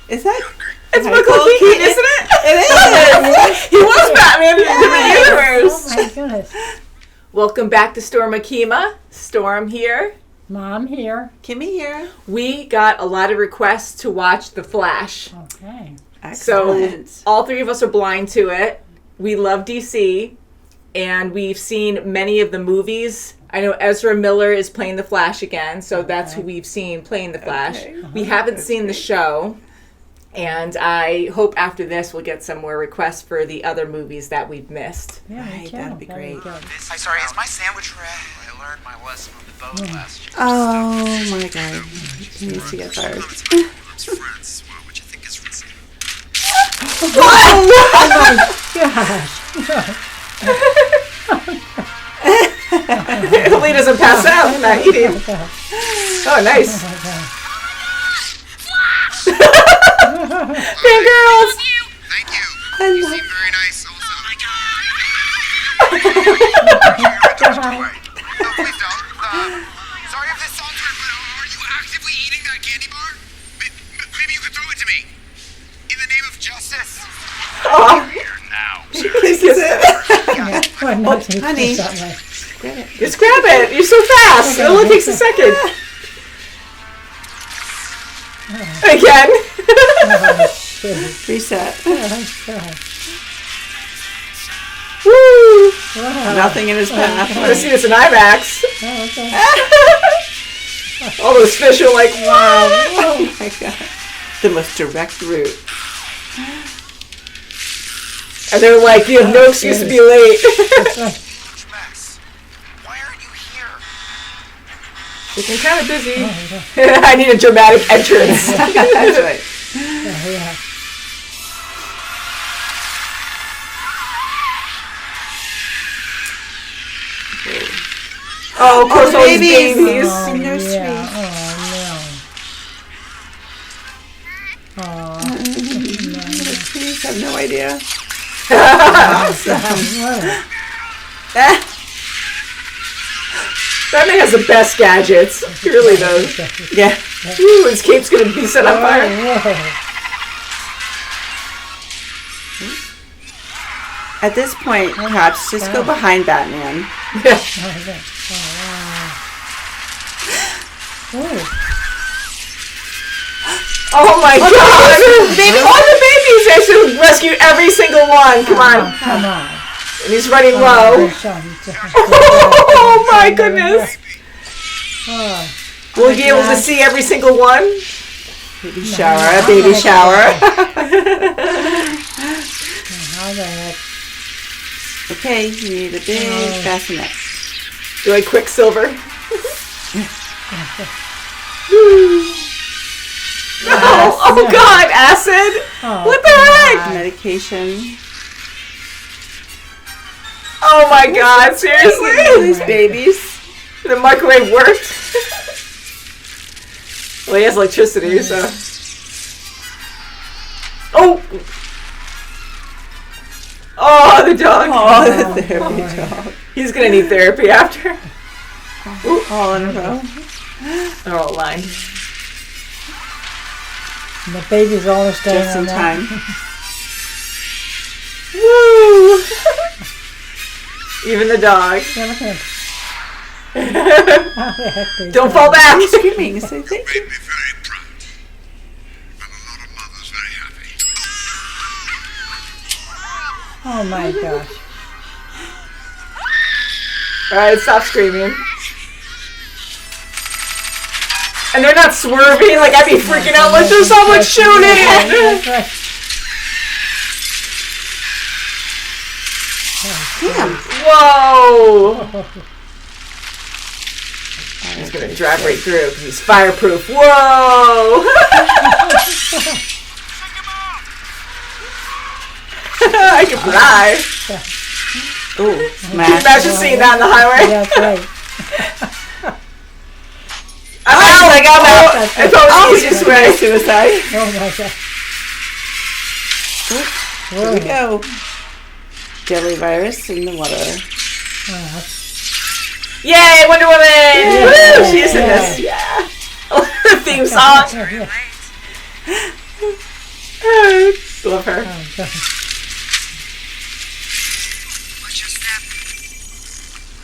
Is that? It's Michael Keaton, isn't it? It is. He was Batman in the universe. Oh my goodness. Welcome back to Storm Akima. Storm here. Mom here. Kimmy here. We got a lot of requests to watch The Flash. Okay. Excellent. So all three of us are blind to it. We love DC, and we've seen many of the movies. I know Ezra Miller is playing The Flash again, so that's who we've seen playing The Flash. Okay. We haven't seen the show, and I hope after this we'll get some more requests for the other movies that we've missed. Yeah, me Right, too. that'd be great. good. Hi, sorry, is my sandwich ready? I learned my lesson on the boat last year. Oh my God. He needs to get fired. Friends, what you think is Ritzy? Hopefully he doesn't pass out from not eating. Oh, nice. Fangirls! Thank you. I You love seem very nice also. Oh my God! No, please don't. Sorry if this sounds weird, but are you actively eating that candy bar? Maybe you could throw it to me. In the name of justice. Oh, Here now. kisses it. Honey. Get it. just grab it. You're so fast. It only takes a second. Again. Reset. Woo! Nothing in his path. I'm gonna see this in IMAX. Okay. All those fish are like, wow. Oh my God. The most direct route. And they're like, you have no excuse to be late. Max, why aren't you here? Looking kind of busy. I need a dramatic entrance. That's right. Yeah. Oh, of course, the all these babies. babies. In nursery. Yeah. Oh, no. Please have no idea. Batman has the best gadgets. He really does. Yeah. Ooh, his cape's gonna be set on fire. At this point, perhaps just go behind Batman. Oh my God! All the babies! I should rescue every single one. Come on. Come on. And he's running low. Oh my goodness! Will we be able to see every single one? Baby shower. Baby shower. Okay, you need a big bassinet. Do I Quicksilver? Oh God! Acid! What the heck? Medication. Oh my God! Seriously? These babies. The microwave worked. Well, he has electricity, so. Oh! Oh, the dog. Oh, the therapy dog. He's gonna need therapy after. All in a row. They're all lined. The baby's all staying Just on in that. time. Woo! Even the dog. Yeah, look at him. Don't fall back. He's screaming. Say thank you. Made me very proud. And a lot of mothers very happy. Oh my gosh. All right, stop screaming. And they're not swerving. Like I'd be freaking out. Like there's so much shooting. That's right. Damn. Whoa! He's gonna drive right through because he's fireproof. Whoa! I can fly. Ooh, Can you smash. imagine seeing that on the highway? That's right. I'm out. Like I'm out. I thought it was the easiest way. Suicide. Oh my God. Here we go. Deadly virus in the water. Yay, Wonder Woman! Yeah. Woo, she is in Yeah. this. Yeah. Theme song. Love her. Oh, God. Watch your step.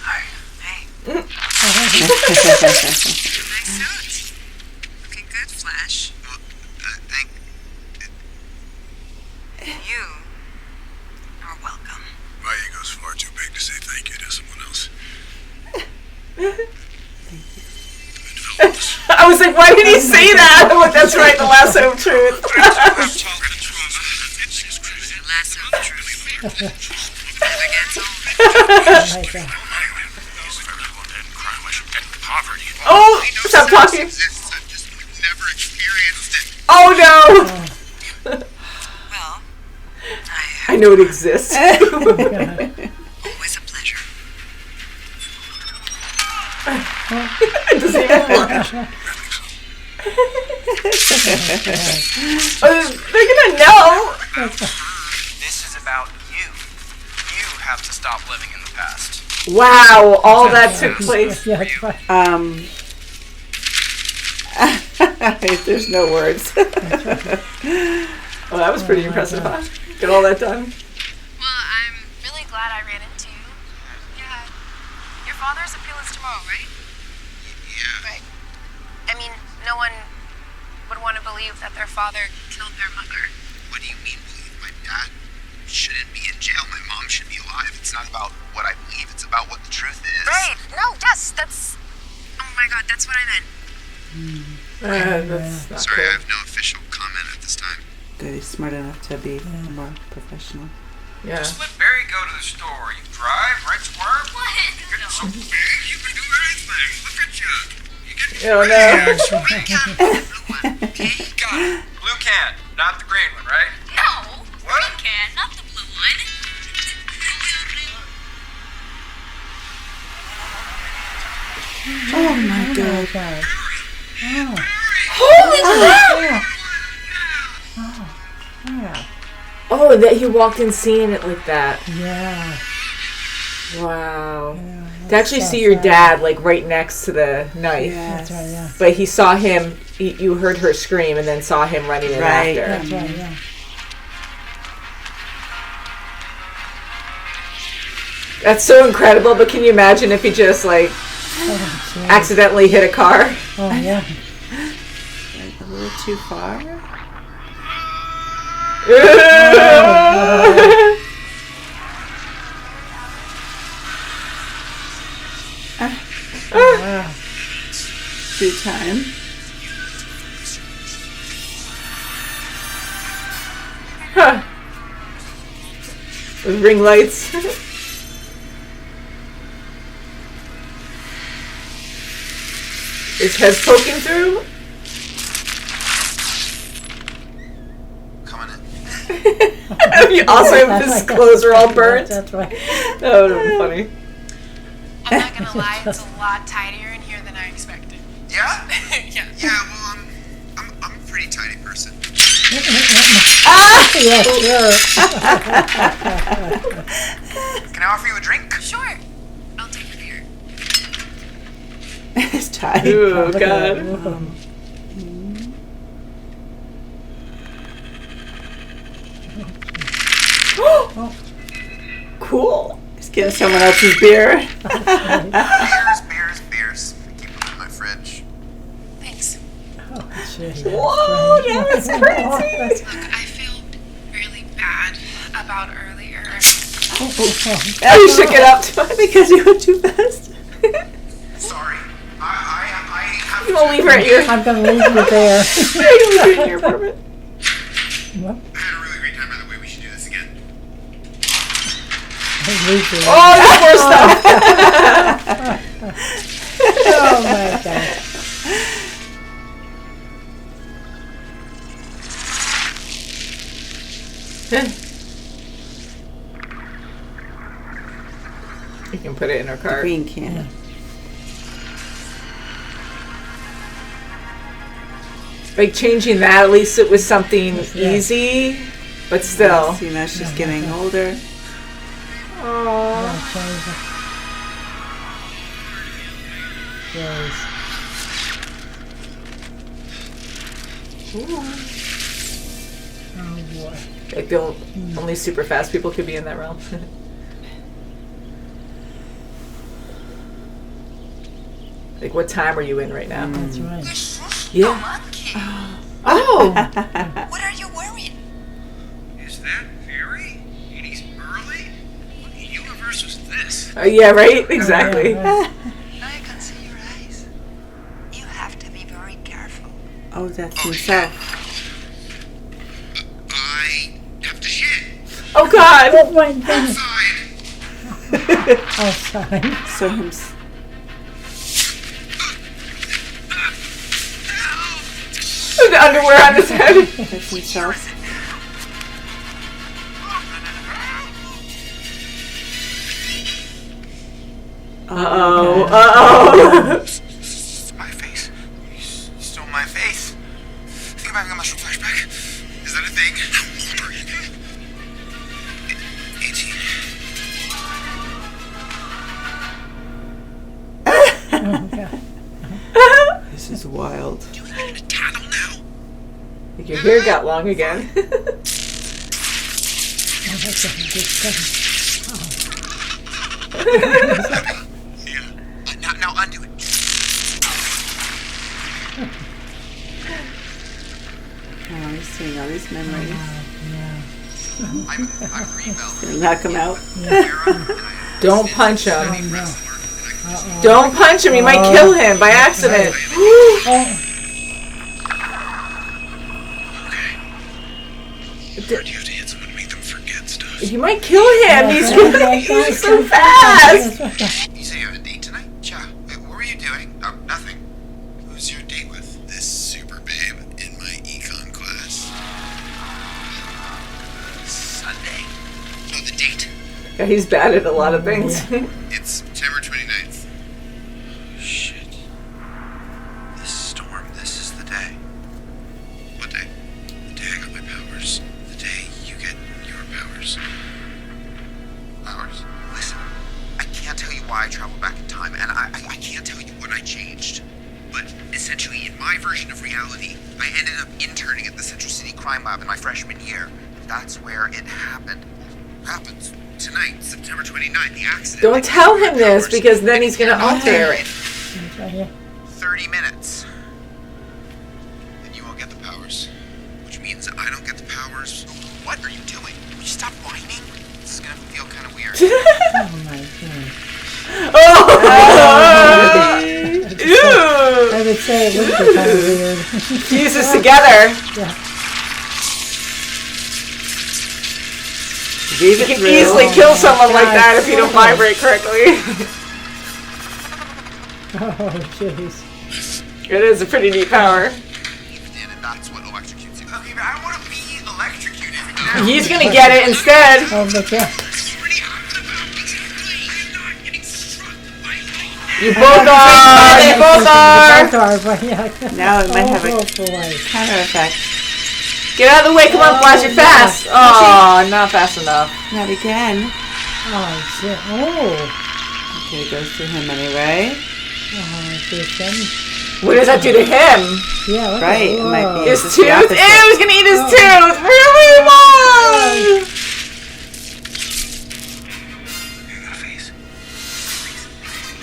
Hi. Hey. Nice suit. Looking good, Flash. Well, thank you. Are welcome. My ego's far too big to say thank you to someone else. I was like, why did he say that? Oh, that's right, the lasso of truth. Lasso of truth. Never gets old. Oh, my God. If everyone didn't crime, I should get in poverty. Oh, stop talking. I've just never experienced it. Oh no. Well, I know it exists. always a pleasure. It doesn't even work. They're gonna know. This is about you. You have to stop living in the past. Wow, all that took place. Yeah, that's right. There's no words. Well, that was pretty impressive, huh? Get all that done. Well, I'm really glad I ran into you. Yeah. Your father's appeal is tomorrow, right? Yeah. Right. I mean, no one would want to believe that their father killed their mother. What do you mean believe? My dad shouldn't be in jail. My mom should be alive. It's not about what I believe. It's about what the truth is. Right. No, yes, that's... Oh my God, that's what I meant. That's not Sorry, I cool. have no official comment at this time. Good, he's smart enough to be more professional. Yeah. Just let Barry go to the store. You drive, right, Squirm? What? You're so big. You can do anything. Look at you. You get Oh no. okay? Got it. Blue can, not the green one, right? No. What? Green can, not the blue one. Oh my God. God. Holy crap! Yeah. Oh, that he walked in seeing it like that. Yeah. Wow. Yeah, To actually see your dad like right next to the knife. That's right, yeah. But he saw him, you heard her scream and then saw him running in Right. after. That's right, yeah. That's so incredible, but can you imagine if he just like Oh, gee. accidentally hit a car? Oh, yeah. A little too far. Wow. Through time. Huh. With ring lights. His head's poking through. Coming in. Also, his clothes are all burnt. That's right. That would have been funny. I'm not gonna lie, it's a lot tidier in here than I expected. Yeah? Yeah. Yeah, well, I'm a pretty tidy person. Yeah, sure. Can I offer you a drink? Sure. I'll take a beer. It's tight. Oh Look at God. that. Cool. He's getting someone else's beer. Beers. Keep them in my fridge. Thanks. Oh, gee. Whoa, that's crazy. Look, I feel really bad about earlier. Now you shook it up to him. Because you went too fast. Sorry. I have You won't leave her at your. I'm going to leave you there. You leave her in your apartment. What? I had a really great time, by the way. We should do this again. Leave you. Oh, you poor stuff. Oh, my God. You can put it in her cart. Green can. Like changing that, at least it was something easy, but still. You know, she's getting older. Aww. Yes. Oh boy. Like only super fast people could be in that realm. Like, what time are you in right now? That's right. Yeah. Monkey. Oh! What are you wearing? Is that very? It is early? What universe was this? Yeah, right? Exactly. Yeah, right. I can see your eyes. You have to be very careful. Oh, that's himself. I have to shit. Oh, God! Oh, wait, then. Outside. Outside. So The underwear on his head. that's himself. Uh-oh. Uh-oh. My face. You stole my face. Think about having a mushroom flashback. Is that a thing? How old are you? 18. Oh, God. This is wild. Do we need a tattle now? Your hair got long again. Oh, that's a good thing. Yeah. Now undo it. Oh, he's seeing all these memories. Yeah. I'm rebel. Gonna knock him out. Don't punch him. No. Don't punch him. You might kill him by accident. Oh, You have to hit someone to make them forget stuff. You might kill him. He's yeah, so fast. That's right. You say you have a date tonight? Yeah. Wait, what were you doing? Oh, nothing. Who's your date with? This super babe in my econ class. Sunday. No, the date. Yeah, he's bad at a lot of things. It's September 29th. Shit. This storm, this is the day. What day? The day I got my powers. The day you get your powers. Powers? Listen, I can't tell you why I traveled back in time, and I can't tell you what I changed. But essentially, in my version of reality, I ended up interning at the Central City Crime Lab in my freshman year. That's where it happened. Happens. Tonight, September 29th, the accident. Don't tell him this because then he's going to alter it. That's right here. 30 minutes. Then you won't get the powers. Which means I don't get the powers. What are you doing? Will you stop whining? This is gonna feel kind of weird. Oh, my God. Ew. I would say it would be kind of weird. Fuse this together. Yeah. Leave You it can through. easily kill someone like God, that if you don't so vibrate correctly. Oh, jeez. It is a pretty neat power. And that's what electrocutes you. Okay, but I don't want to be electrocuted now. He's going to get it instead. Oh, but yeah. Already happened about exactly. I'm not getting struck by lightning. You both are. You both are. Both are, but yeah. Now it might have a Oh, boy. counter effect. Get out of the way. Come on, Flash it fast. Oh, not fast enough. Not again. Oh, shit. Oh. Okay, it goes to him anyway. Oh, shit. Then. What does that do to him? Yeah, what the- Right, it might be. whoa. His It's tooth? the Ew, opposite. he's going to eat his tooth. Really long.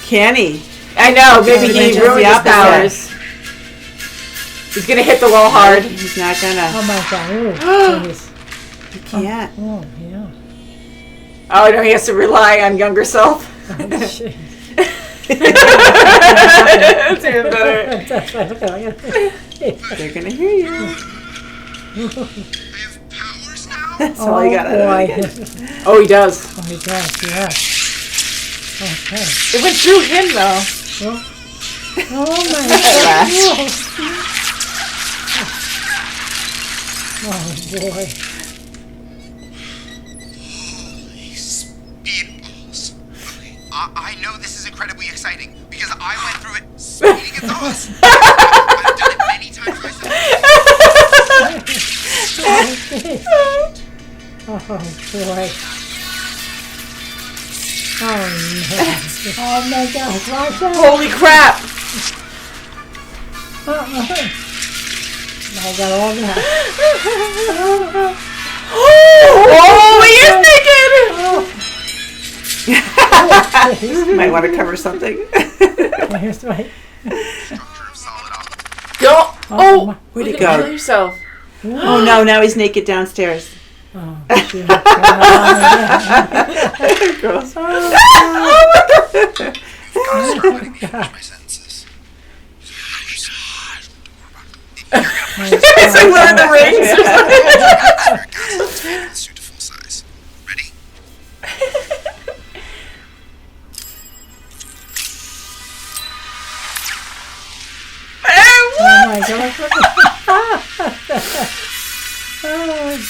Can he? I know. Maybe Yeah, he it's ruined the his opposite. powers. He's going to hit the wall hard. He's not gonna. Oh, my God. Oh, jeez. He can't. Oh, yeah. Oh, no, he has to rely on younger self. Oh, shit. That's even better. That's right. Okay. They're gonna hear you. I have powers now? That's all you got out of it boy. again. Oh, he does. Oh, my God. Yeah. Okay. It went through him, though. Oh, my Relax. God. Oh, boy. Speedballs. Okay, I know this is incredibly exciting because I went through it speeding at the bus. I've done it many times myself. Oh, boy. Oh, no. Oh, my God. Watch out. Holy crap. I got all that. Oh, he is naked! Might want to cover something. Here's right. Structure of solid object. Go! Oh! Where'd he You're gonna kill go? yourself. Oh no, now he's naked downstairs. Oh, shit. Girls. Gotta start letting me finish my sentences. It's like Lord of the Rings. Suit to full size. Ready? Oh my God.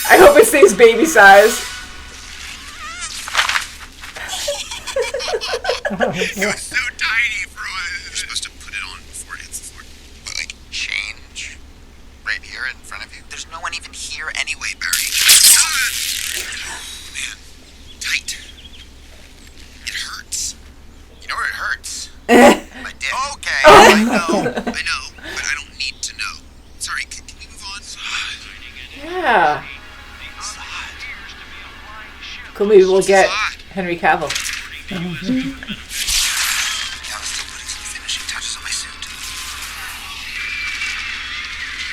I hope it stays baby size. It was so tiny for us. You're supposed to put it on before it hits the floor. But, like, change right here in front of you? There's no one even here anyway, Barry. Man, tight. It hurts. You know where it hurts? My dick. Okay, I know, but I don't need to know. Sorry, can we move on? Yeah. Cool, maybe we'll get Henry Cavill. Yeah, I was still putting some finishing touches on my suit.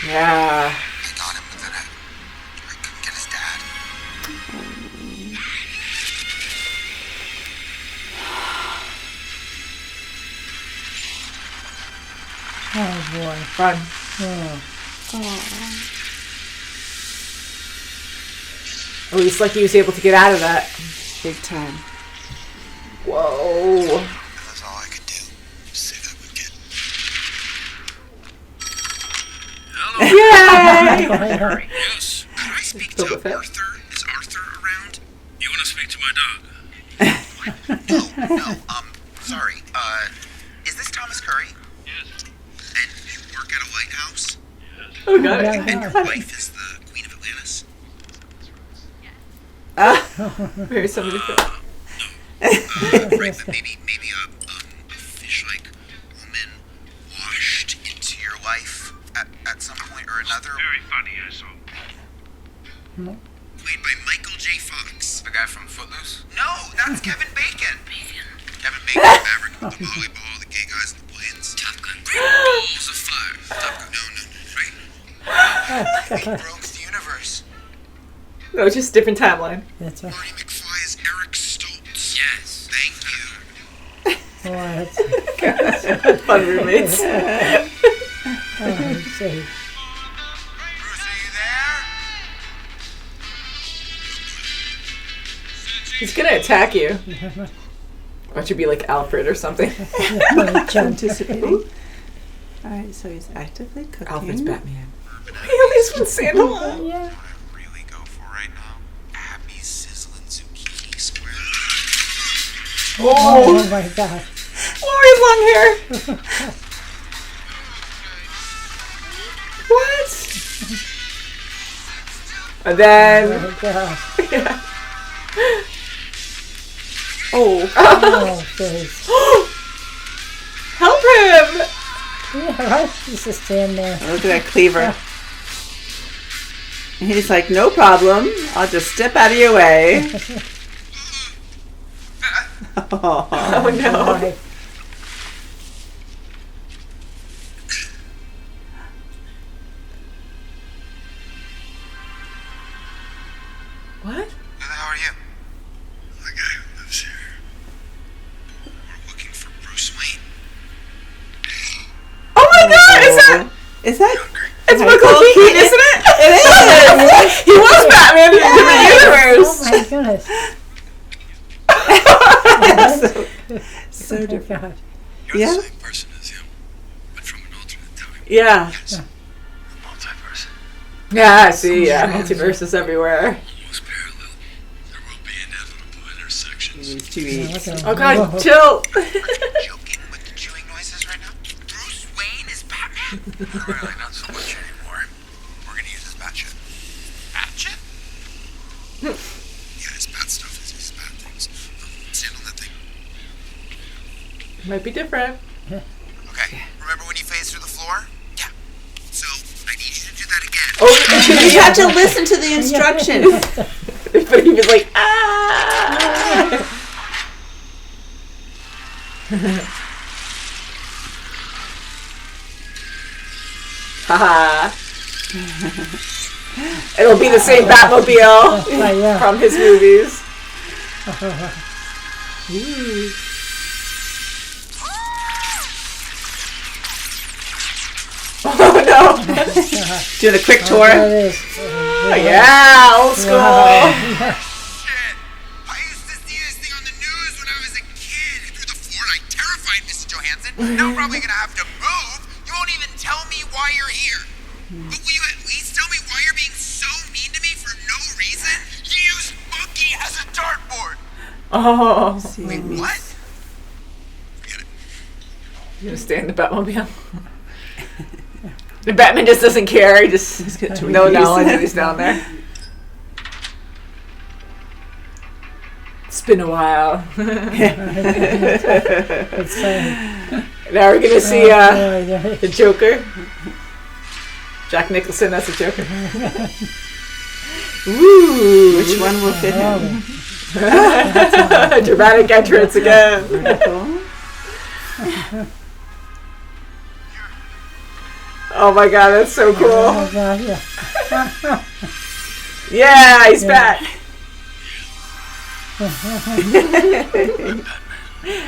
Yeah. I got him, but then I couldn't get his dad. Oh boy. Fun. At least like he was able to get out of that. Big time. Whoa. That's all I could do. Say that would get. Yay! Yes. Could I speak to Boba Fett. Arthur? Is Arthur around? You want to speak to my dog? No, sorry. Is this Thomas Curry? Yes. And you work at a lighthouse? Oh, got it. Yeah. And your wife is the Queen of Atlantis? Maybe somebody could. Right, but maybe a fish-like woman washed into your life at some point or another? Very funny, I saw. Played by Michael J. Fox. The guy from Footloose? No, that's Kevin Bacon. Kevin Bacon, Maverick, the volleyball, the gay guys, and the planes. Top Gun. Balls of fire. Top Gun. No, right. He broke the universe. No, it's just different timeline. That's right. Marty McFly is Eric Stoltz. Yes. Thank you. What? Fun roommates. Oh, see. Bruce, are you there? He's gonna attack you. Why don't you be like Alfred or something? Anticipating. Alright, so he's actively cooking. Alfred's Batman. He always puts sandal on. Yeah. What I really go for right now? Abby's sizzling zucchini square. Oh my God. Lori's long hair. What? And then. Oh my God. Oh. Oh, please. Help him! Yeah, right. He's just stand there. Look at that cleaver. And he's like, no problem. I'll just step out of your way. Oh. Oh no. Right. What? Who the hell are you? The guy who lives here. Looking for Bruce Wayne. Oh my god! Is that. It's Michael Keaton, isn't it? It is! He was Batman in a different universe! Oh my goodness. So Oh different. God. You're Yeah? the same person as him, but from an alternate time. Yeah. Yes. Multiverse. Yeah, I see, yeah. Multiverses everywhere. Almost parallel. There will be inevitable intersections. Needs to eat. Okay. Oh god, Whoa. chill! Joking with the chewing noises right now? Bruce Wayne is Batman? Really, not so much anymore. We're gonna use his bat shit. Bat shit? Yeah, his bat stuff is his bat things. Stand on that thing. Might be different. Okay, remember when you phased through the floor? Yeah. So, I need you to do that You have to listen to the instructions. But he was like, ah. Haha. It'll be the same Batmobile yeah. from his movies. Oh no! Doing a quick tour. There it is. Oh, yeah, old school. Shit! I used to see this thing on the news when I was a kid. Through the floor, I terrified Mrs. Johansson. Now I'm probably gonna have to move. You won't even tell me why you're here. But will you at least tell me why you're being so mean to me for no reason? You use Monkey as a dartboard. Oh, Wait, what? Forget it. you gonna stay in the Batmobile? The Batman just doesn't care. He just no knowledge that he's down there. It's been a while. It's Now we're gonna see yeah. the Joker. Jack Nicholson, that's a Joker. Woo! Which one will fit him? Dramatic entrance again. Oh my god, that's so cool. Oh, God, yeah. Yeah, he's back.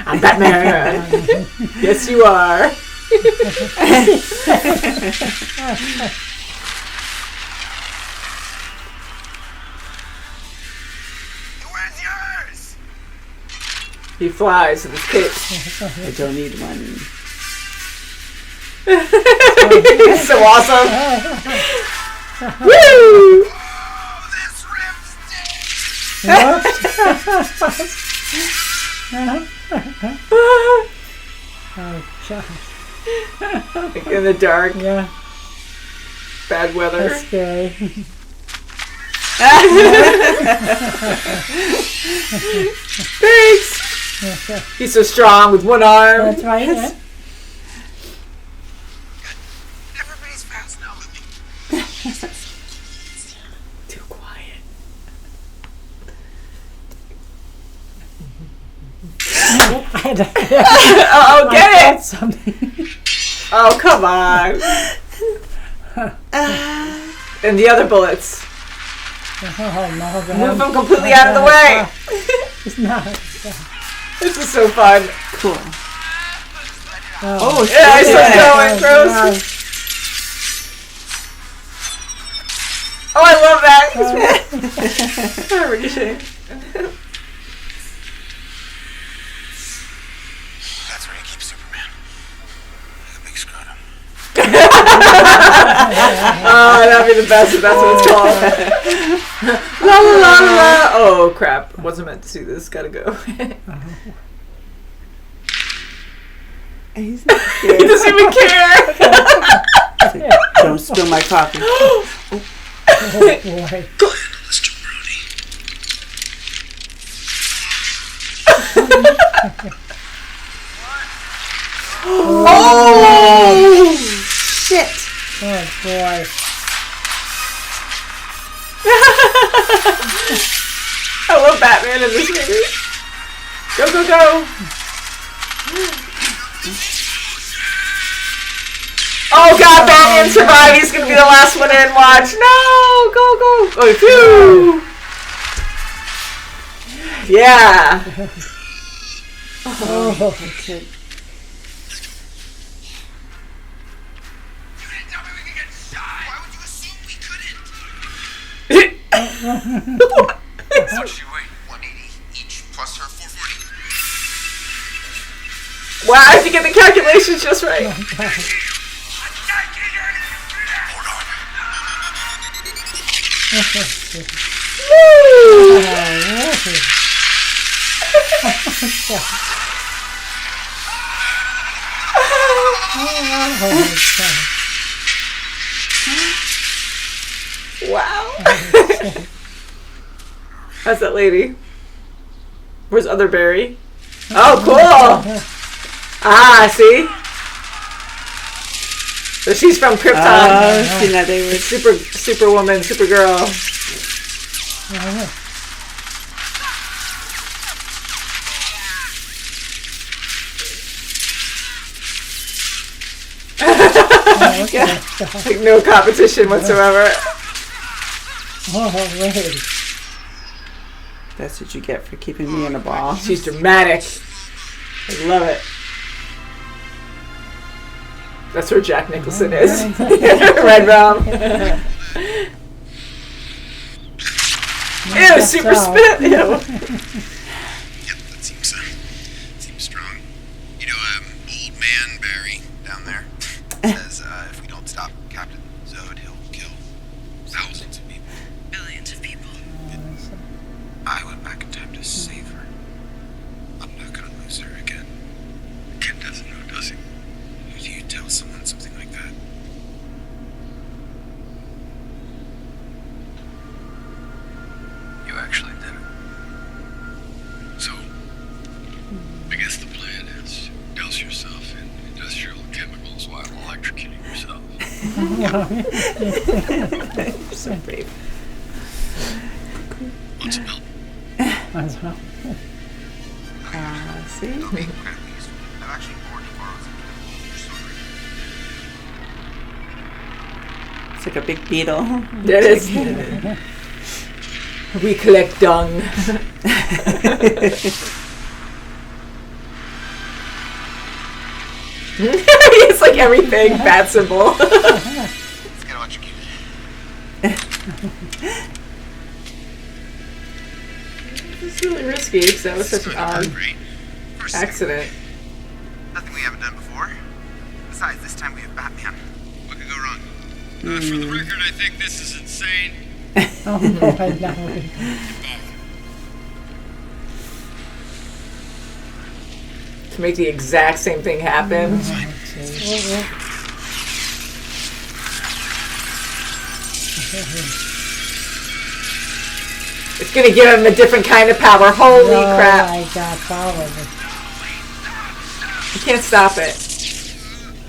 I'm Batman. Yes, you are. Where's yours? He flies with his cape. I don't need one. He's so awesome. Woo! Oh, this Oh, God. In the dark, Yeah, bad weather. that's scary. Thanks. He's so strong with one arm. That's right. Yeah. Everybody's fast now, Lily. Too quiet. Oh, get it! Something. Oh, come on. And the other bullets. Oh, no, Move them completely out of the way. It's not. This is so fun. Cool. Oh, Yeah, I still going, Rose. Oh, I love that. Oh, Ricochet. That's where you keep Superman. The big scrotum. Oh, that'd be the best if that's what it's called. La la la la. Oh crap! Wasn't meant to see this. Gotta go. He's not He here. doesn't even care. Don't spill my coffee. boy. Go ahead, let's jabroni. Oh Shit. Oh, boy. I love Batman in this movie. Go go go! Oh god, Batman survived. He's gonna be the last one in. Watch. No, go go. Oh, phew. Yeah. Oh, Okay. You didn't tell me we could get shot. Why would you assume we couldn't? How much you weigh? 180 each plus her 440. Wow, if you get the calculations just right. Woo! Wow. How's that lady? Where's other Barry? Oh, cool. Ah, see? So she's from Krypton. Oh, see, now they were Superwoman, Supergirl. Yeah. Like no competition whatsoever. Oh, wait. That's what you get for keeping me in a ball. She's dramatic. I love it. That's where Jack Nicholson is. Red rum. Ew, super spit. Ew. Yep, that seems strong. You know, old man Barry down there says if we don't stop Captain Zod, he'll kill thousands of people. Billions of people. I went back in time to save her. I'm not gonna lose her again. Ken doesn't know, does he? Do you tell someone something like that? You actually did it. So, I guess the plan is douse yourself in industrial chemicals while electrocuting yourself. So brave. Want some help? That's well. See? It'll be incredibly useful. I've actually already borrowed some chemicals from your It's like a big beetle. That is. We collect dung. It's like everything, bat symbol. Let's get electrocuted. It's really risky because that was such an odd Great. First accident. Nothing we haven't done before. Besides, this time we have Batman. What could go wrong? For the record, I think this is insane. Oh, boy, no. To make the exact same thing happen. It's gonna give him a different kind of power. Holy crap. I got power. You can't stop it.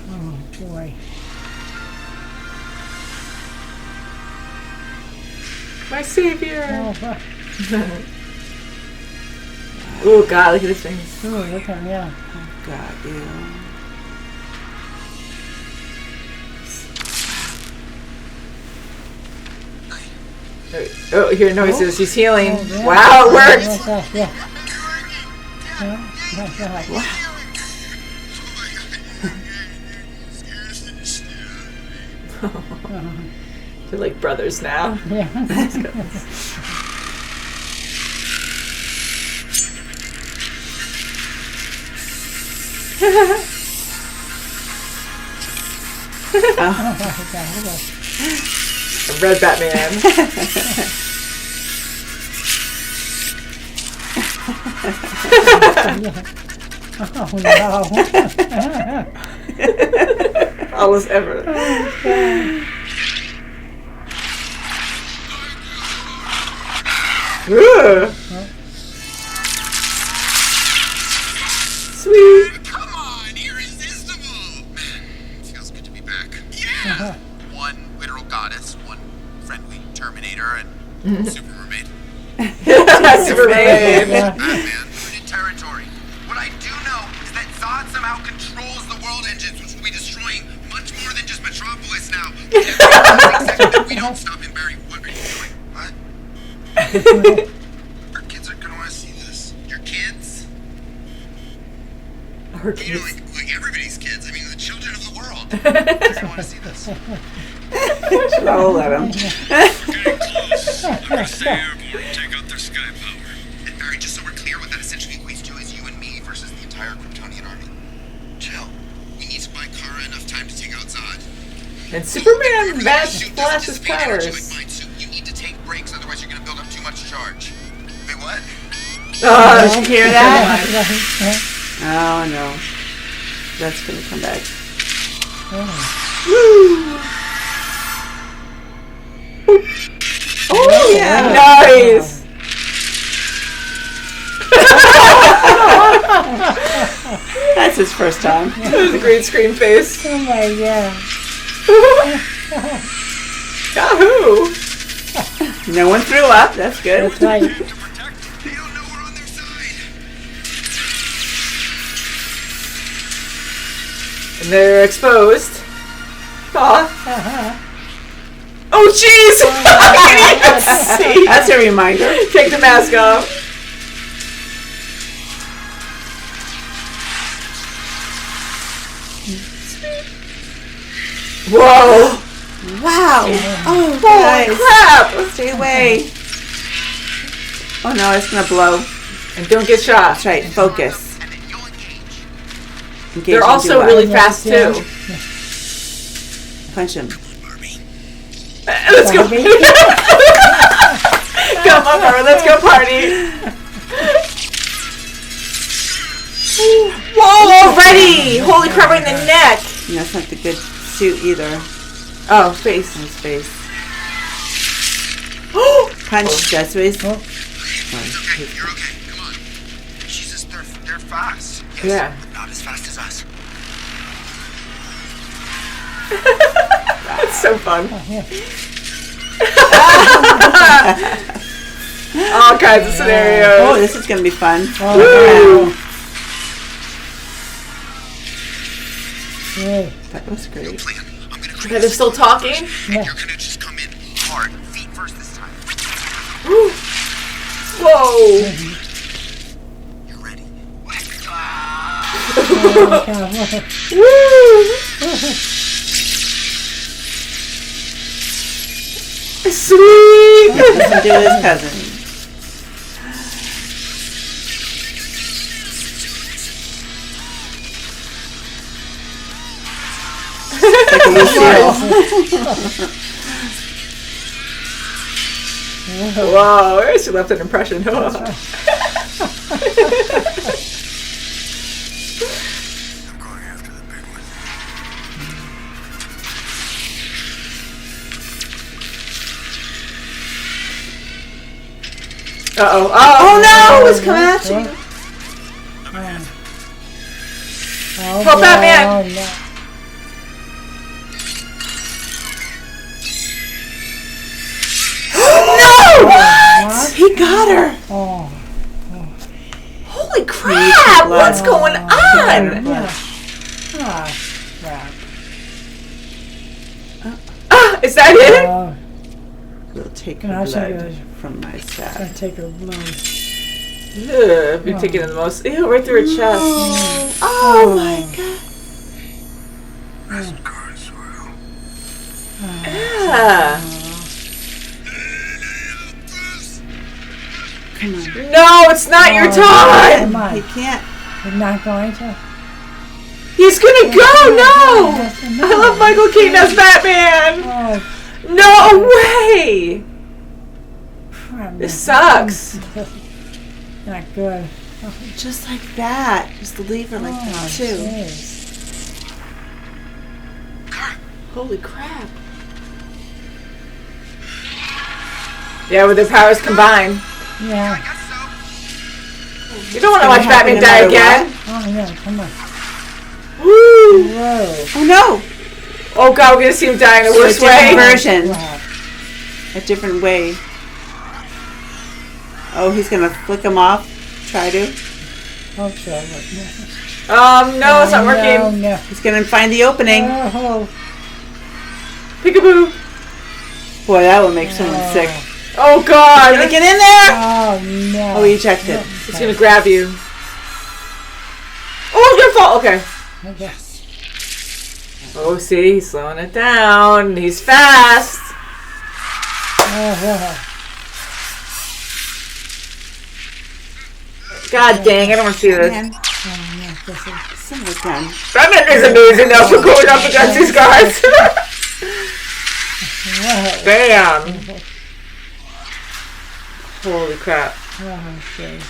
Oh, boy. My savior. Oh, fuck. Oh god, look at this thing. Ooh, look at him, yeah. God, yeah. Oh, hear noises. He's healing. Oh, yeah. Wow, it worked. Yeah. Yeah. They're like brothers now. Yeah. A red Batman. Oh, no. All is ever. Ooh. Sweet. Come on, irresistible! Man, feels good to be back. Yeah! One literal goddess, one friendly Terminator, and Super Mermaid. Superman. Batman, limited territory. What I do know is that Zod somehow controls the world engines, which will be destroying much more than just Metropolis now. Every second that we don't stop him, Barry, what are you doing? What? Our kids are gonna want to see this. Your kids? Our You know, kids. like everybody's kids. I mean, the children of the world. They want to see this. Roll at him. Getting close. They're gonna stay airborne and take out their sky power. And Barry, just so we're clear, what that essentially equates to is you and me versus the entire Kryptonian army. Chill. We need to buy Kara enough time to take out Zod. And Superman Your matched suit doesn't Flash's dissipate energy like powers. mine, so you need to take breaks, otherwise you're gonna build up too much charge. Wait, what? Oh, did you hear that? Oh, no. That's going to come back. Woo! Oh, yeah. Nice. That's his first time. That was a green screen face. Oh, my God. Yahoo! No one threw up. That's good. That's right. They don't know we're on their side. And they're exposed. Aw. Oh, jeez! I can't even see. That's a reminder. Take the mask off. Whoa! Wow. Oh, Holy guys. crap! Stay away. Oh no, it's gonna blow. And don't get shot. That's right. Focus. And then you'll engage. Engage They're and also do what? really fast Yeah. too. Punch him. Let's go. Come on, Barbara. Let's go party. Whoa! Already! Holy crap! Right in the neck. Yeah, that's not the good suit either. Oh, face. His face. Punch. That's what he's. Oh. Okay, you're okay. Come on. Jesus, they're fast. Yeah. But not as fast as us. It's so fun. Yeah. All kinds of scenarios. Oh, this is gonna be fun. Oh, yeah. That was great. Plan. I'm gonna Okay, they're still talking. Yeah. You're gonna just come in hard. Feet first this time. Whoa! You're ready. Oh, God. Woo! Sweet. Listen to his cousin. Like a Lucille. Whoa! She left an impression. I'm going after the big one. Uh-oh. Oh no! It's coming at you. Oh, Help Batman. Oh, no. No! What? He got her. Oh, Holy crap! What's going on? yeah. Ah, crap. Ah, is that it? Oh, We'll take Can her I say blood that? from my I side. take her blood. Ugh, you're taking the most. Ew, right through her chest. Oh my god. Present card, Zor-El. Yeah. Come on. No, it's not your time. Come on. He can't. You're not going to? He's gonna go. No. Yes, I love Michael Keaton as Batman. Oh, No way. crap. This sucks. Not good. Just like that. Just leave her like that too. jeez. Holy crap. Yeah, with their powers combined. Yeah. You don't want to watch happen Batman no die matter again. Oh, yeah, come on. Woo. Whoa. Oh no! Oh god, we're gonna see him die in the So a worst different way. version. Crap. A different way. Oh, he's gonna flick him off. Try to. Hope so. But No, it's not no, working. no. He's gonna find the opening. Oh, Peekaboo. Boy, that would make someone sick. Oh god. Gonna get in there! oh, no. Oh, he ejected. It's gonna grab you. Oh, it's gonna fall. Okay. Okay. Oh, see, he's slowing it down. He's fast. Oh, God dang, I don't want to see this. Man, no, this is- son of a gun. Batman is amazing though for going up against these guys. Whoa. Damn. Holy crap. Oh, jeez.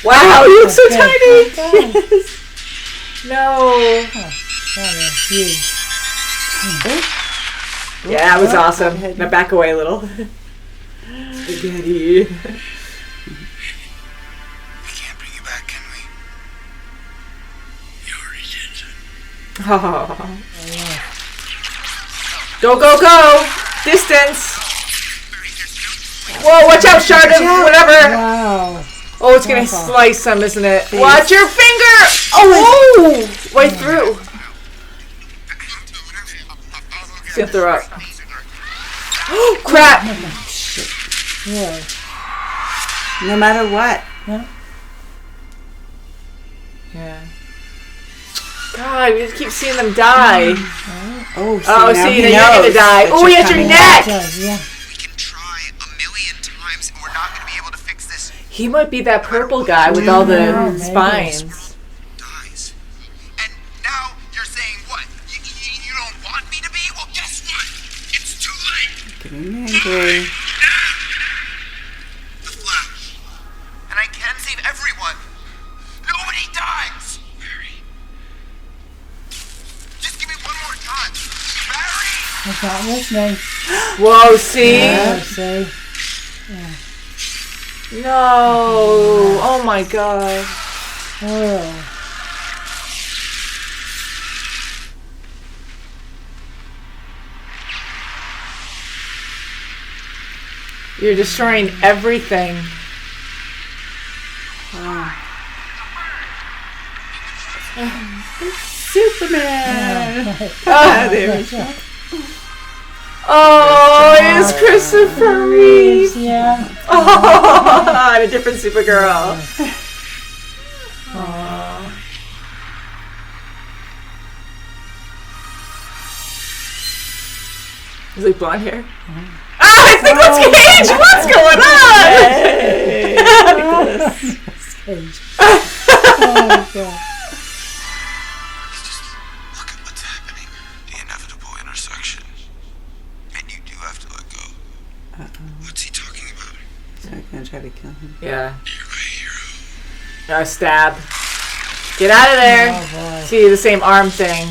Wow, you look so Okay. tiny. Okay. No. That is huge. Yeah, that was Oh, awesome. head. Now back away a little. Spaghetti. We can't bring you back, can we? You already did. Oh. Go, go, go! Distance! Whoa, watch out, shard of whatever! Wow. Oh, it's gonna slice some, isn't it? Watch your finger! Oh! Right through. It's gonna throw up. Oh, crap! Yeah. No matter what. Yeah. God, we just keep seeing them die. Oh, Oh, now see, he then you're gonna knows die. that Oh, you're he has your coming neck! Yeah. We can try a million times and we're not going to be able to fix this. He might be that purple guy with all the maybe. spines. Dies. And now you're saying what? You don't want me to be? Well, guess what? It's too late. Getting angry. The Flash. And I can save everyone. Nobody dies. Barry. Just give me one more time. Barry! It's not listening. Whoa, see? Yeah, see? No. Oh my god. Oh. You're destroying everything. Superman. Ah, there we go. Oh, it's Christopher Reeve. Yeah. Oh, and a different Supergirl. Aww. Is it blonde hair? Ah, it's Nicolas Cage! What's going on? Cage. Oh, God. Look at what's happening. The inevitable intersection. And you do have to let go. What's he talking about? So I'm gonna try to kill him. Yeah. You're my hero. Stab. Get out of there. Oh, boy. See, the same arm thing.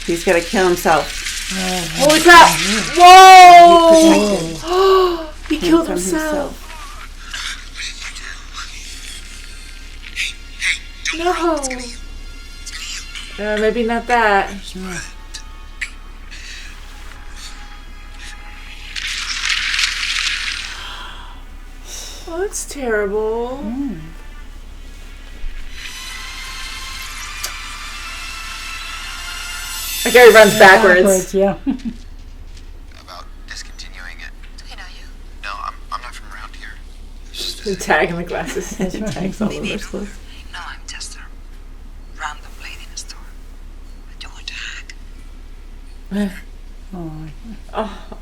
He's gotta kill himself. Holy crap! Whoa! He killed From himself. Hey, don't No. worry. It's gonna heal. It's gonna heal. Maybe not that. Oh, that's terrible. Okay, he runs backwards. Yeah. About discontinuing it. Do I know you? No, I'm not from around here. It's just The tag and the glasses. Tags all over his clothes. No, I'm just a random lady in a store. I don't want to hack. Oh. Oh.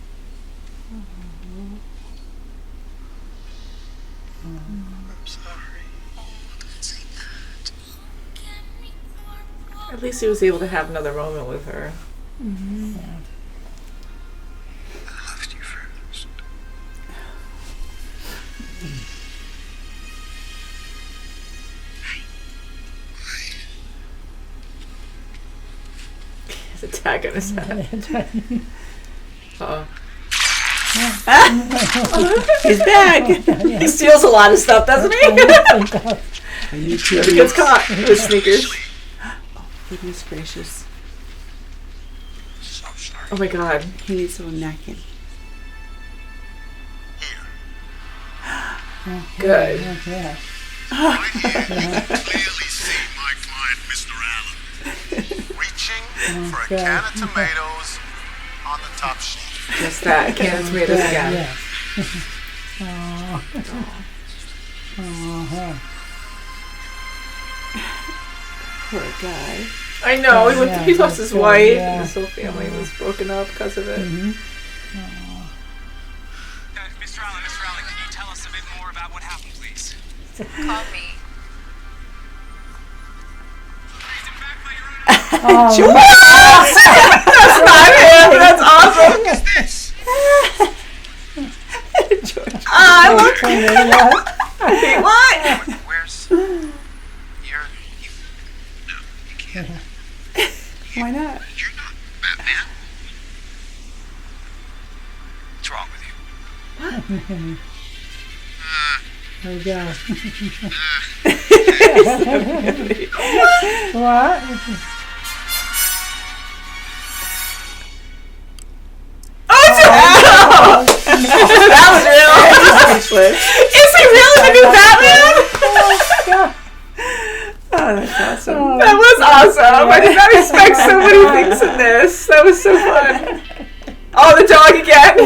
I'm sorry. Don't say that. At least he was able to have another moment with her. I left you first. He has a tag on his head. Uh-oh. He's back. He steals a lot of stuff, doesn't he? He He gets caught with his sneakers. Goodness gracious. So sorry. Oh my god. He needs a little napkin. Here. Good. Yeah. Clearly see my client, Mr. Allen. Reaching for a God. can of tomatoes on the top shelf. Just that. Can of tomatoes again. Yes. Oh. Uh-huh. Poor guy. I know. He, Yeah, he lost his that's wife. good, yeah. And his whole family was broken up because of it. Mr. Allen, can you tell us a bit more about what happened, please? Call me. Oh, That's not him. That's awesome. I love Wait, what? Where's your... No, you can't. Why not? You're not Batman. What's wrong with you? there we go. What? necklace. Is he really the new Batman? Oh, that's awesome. That was awesome. I did not expect so many things in this. That was so fun. Oh, the dog again.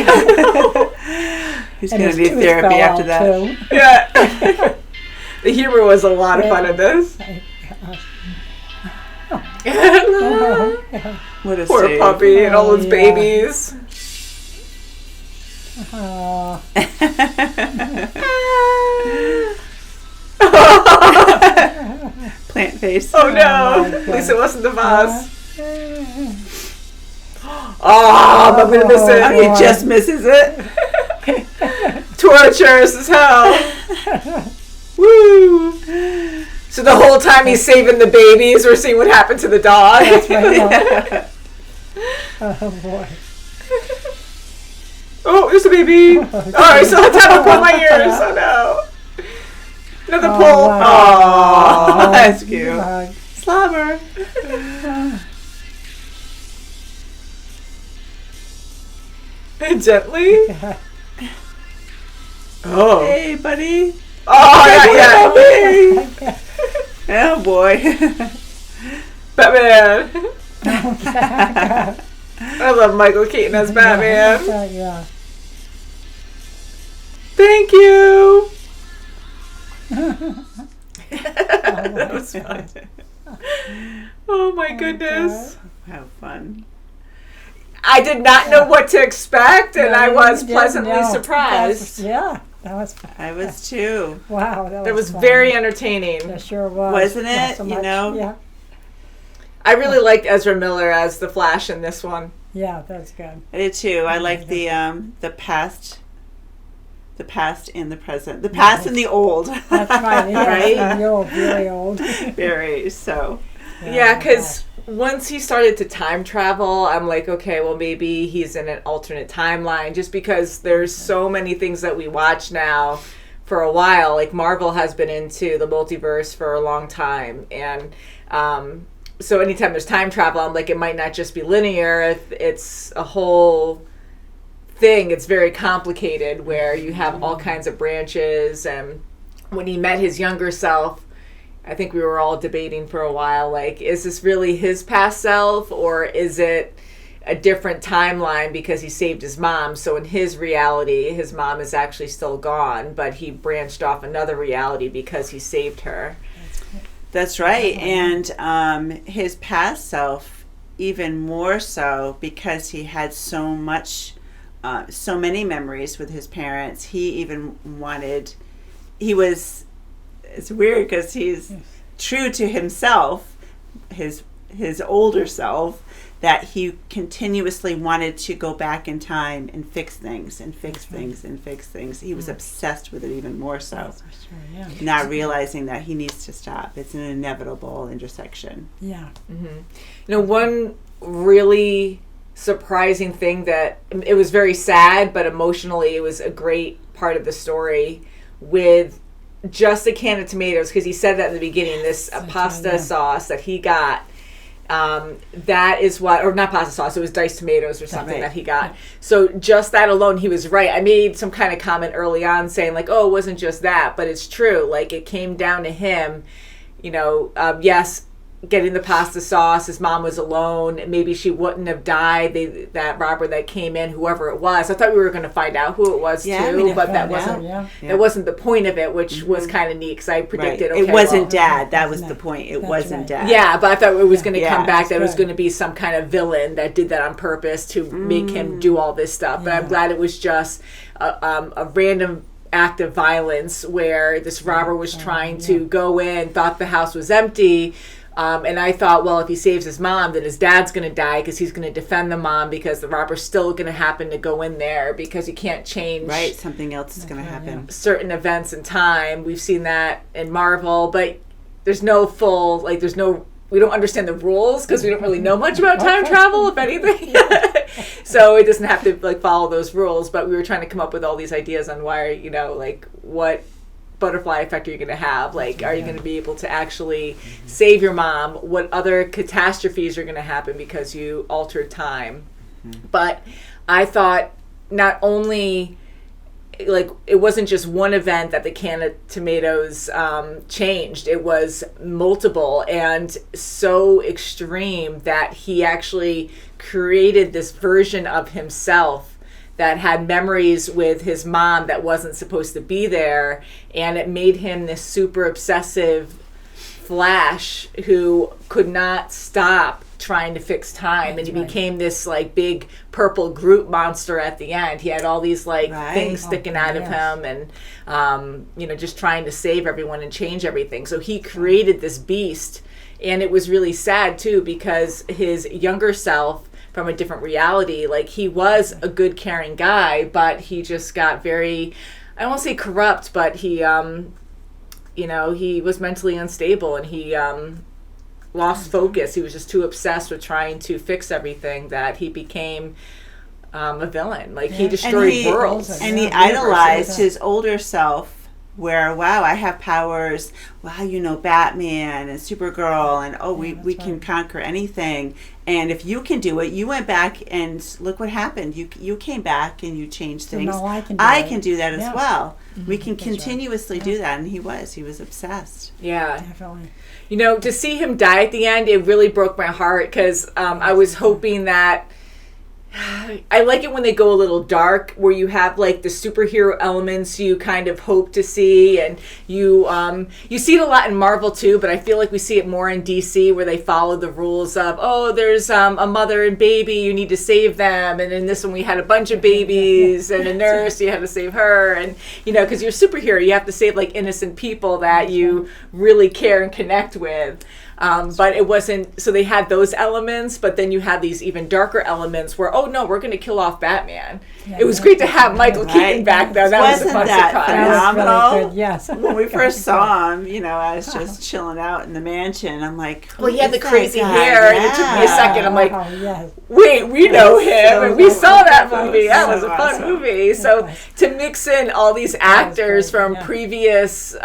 He's going to need therapy after that. Too. Yeah. The humor was a lot of fun in this. What a Poor save. puppy and all its yeah. babies. Oh, Plant face. Oh no. my At least it wasn't the vase. oh, Oh, I'm gonna miss Oh, it. he just misses it. Torturous as hell. Woo. So the whole time he's saving the babies, we're seeing what happened to the dog. oh boy. Oh, there's a baby. Oh, I still have to have a pull my ears. Oh no. Another pull. wow. Oh, that's cute. God. Slobber. Gently. Oh. Hey, buddy. Oh, yeah. Oh, boy. Batman. I love Michael Keaton as Batman. Yeah. Thank you. That was fun. Oh my goodness. How fun. I did not know what to expect, and I was You didn't pleasantly know. surprised. Yeah, that was I was too. wow. That was fun. very entertaining. It sure was. Wasn't Not it? so You much. know? Yeah. I really liked Ezra Miller as the Flash in this one. Yeah, that's good. I did too. I like the past and the present, the past and the old. That's right. Yeah, Right? The old, really old. Very so. Yeah, because once he started to time travel, I'm like, okay, well, maybe he's in an alternate timeline, just because there's so many things that we watch now for a while. Like, Marvel has been into the multiverse for a long time, and so anytime there's time travel, I'm like, it might not just be linear. It's a whole thing. It's very complicated, where you have all kinds of branches. And when he met his younger self, I think we were all debating for a while, like, is this really his past self, or is it a different timeline because he saved his mom? So in his reality, his mom is actually still gone, but he branched off another reality because he saved her. That's right. And his past self, even more so, because he had so many memories with his parents. He even it's weird because he's true to himself, his older self, that he continuously wanted to go back in time and fix things and fix things and fix things. He was obsessed with it even more so. That's for sure, yeah. Not realizing that he needs to stop. It's an inevitable intersection. Yeah. Mm-hmm. You know, one really surprising thing that, it was very sad, but emotionally it was a great part of the story, with just a can of tomatoes, because he said that in the beginning, this pasta sauce that he got, that is what, or not pasta sauce, it was diced tomatoes or something that he got. So just that alone, he was right. I made some kind of comment early on saying like, oh, it wasn't just that, but it's true. Like, it came down to him, you know, yes, getting the pasta sauce. His mom was alone. Maybe she wouldn't have died. That robber that came in, whoever it was, I thought we were going to find out who it was too, but that wasn't. That wasn't the point of it, which was kind of neat, because I predicted. Okay, it wasn't Dad. That was the point. It wasn't Dad. Yeah, but I thought it was going to come back. That it was going to be some kind of villain that did that on purpose to make him do all this stuff. But I'm glad it was just a random act of violence where this robber was trying to go in, thought the house was empty. And I thought, well, if he saves his mom, then his dad's going to die, because he's going to defend the mom, because the robber's still going to happen to go in there, because you can't change. Right, something else is going to happen. Certain events in time. We've seen that in Marvel, but there's no full, like, we don't understand the rules, because we don't really know much about time travel, if anything. So it doesn't have to, like, follow those rules, but we were trying to come up with all these ideas on why, you know, like, what butterfly effect are you going to have? Like, are you going to be able to actually save your mom? What other catastrophes are going to happen because you altered time? But I thought not only like it wasn't just one event that the can of tomatoes changed. It was multiple and so extreme that he actually created this version of himself that had memories with his mom that wasn't supposed to be there, and it made him this super obsessive Flash who could not stop trying to fix time. And he became this like big purple Groot monster at the end. He had all these like things sticking out of him, and you know, just trying to save everyone and change everything. So he created this beast, and it was really sad too, because his younger self from a different reality, like he was a good caring guy, but he just got very, I don't want to say corrupt, but he you know, he was mentally unstable, and he lost focus. He was just too obsessed with trying to fix everything that he became a villain. Like he destroyed worlds. And he idolized his older self, where, wow, I have powers. Wow, you know, Batman and Supergirl, and we can conquer anything. And if you can do it, you went back and look what happened. You came back and you changed things. So now I can do that as well. We can continuously do that. And he was obsessed. Yeah. Definitely. You know, to see him die at the end, it really broke my heart, because I was hoping that, I like it when they go a little dark, where you have like the superhero elements you kind of hope to see, and you see it a lot in Marvel too, but I feel like we see it more in DC, where they follow the rules of, oh, there's a mother and baby, you need to save them, and in this one we had a bunch of babies and a nurse, you had to save her, and you know, because you're a superhero, you have to save like innocent people that you really care and connect with. But it wasn't, so they had those elements, but then you had these even darker elements where, oh no, we're going to kill off Batman. It was great to have Michael Keaton back though. That was a fun surprise. Phenomenal? Really yes. When we first saw him, you know, I was just chilling out in the mansion. I'm like, well, he had the crazy hair, and it took me a second. I'm like, yes. wait, we know him, and we saw that movie. That was a fun movie. So to mix in all these actors from previous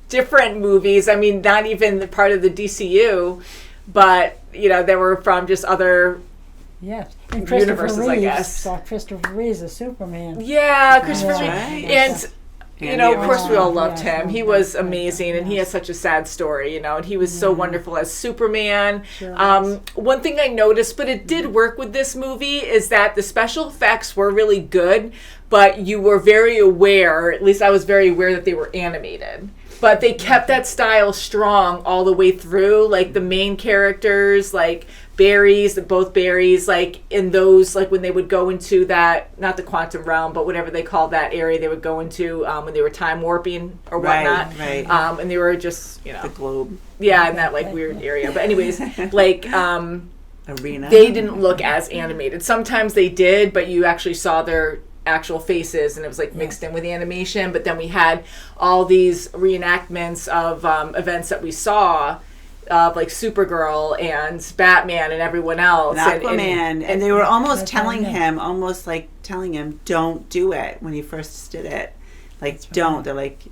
different movies, I mean, not even part of the DCU, but you know, they were from just other and universes, Reeves, I guess. Saw Christopher Reeves as Superman. Yeah, Christopher Reeves. Right. And you know, of course we all loved yes, him. He was amazing, and he has such a sad story, you know, and he was so wonderful as Superman. One thing I noticed, but it did work with this movie, is that the special effects were really good, but you were very aware, or at least I was very aware, that they were animated. But they kept that style strong all the way through. Like the main characters, like both Barrys, like in those, like when they would go into that, not the quantum realm, but whatever they call that area they would go into when they were time warping or whatnot. Right. And they were just, you know. The globe. Yeah, in that like weird area. But anyways, like arena. They didn't look as animated. Sometimes they did, but you actually saw their actual faces, and it was like mixed in with the animation. But then we had all these reenactments of events that we saw, of like Supergirl and Batman and everyone else, and Aquaman, and they were almost telling him, don't do it when he first did it, like don't. They're like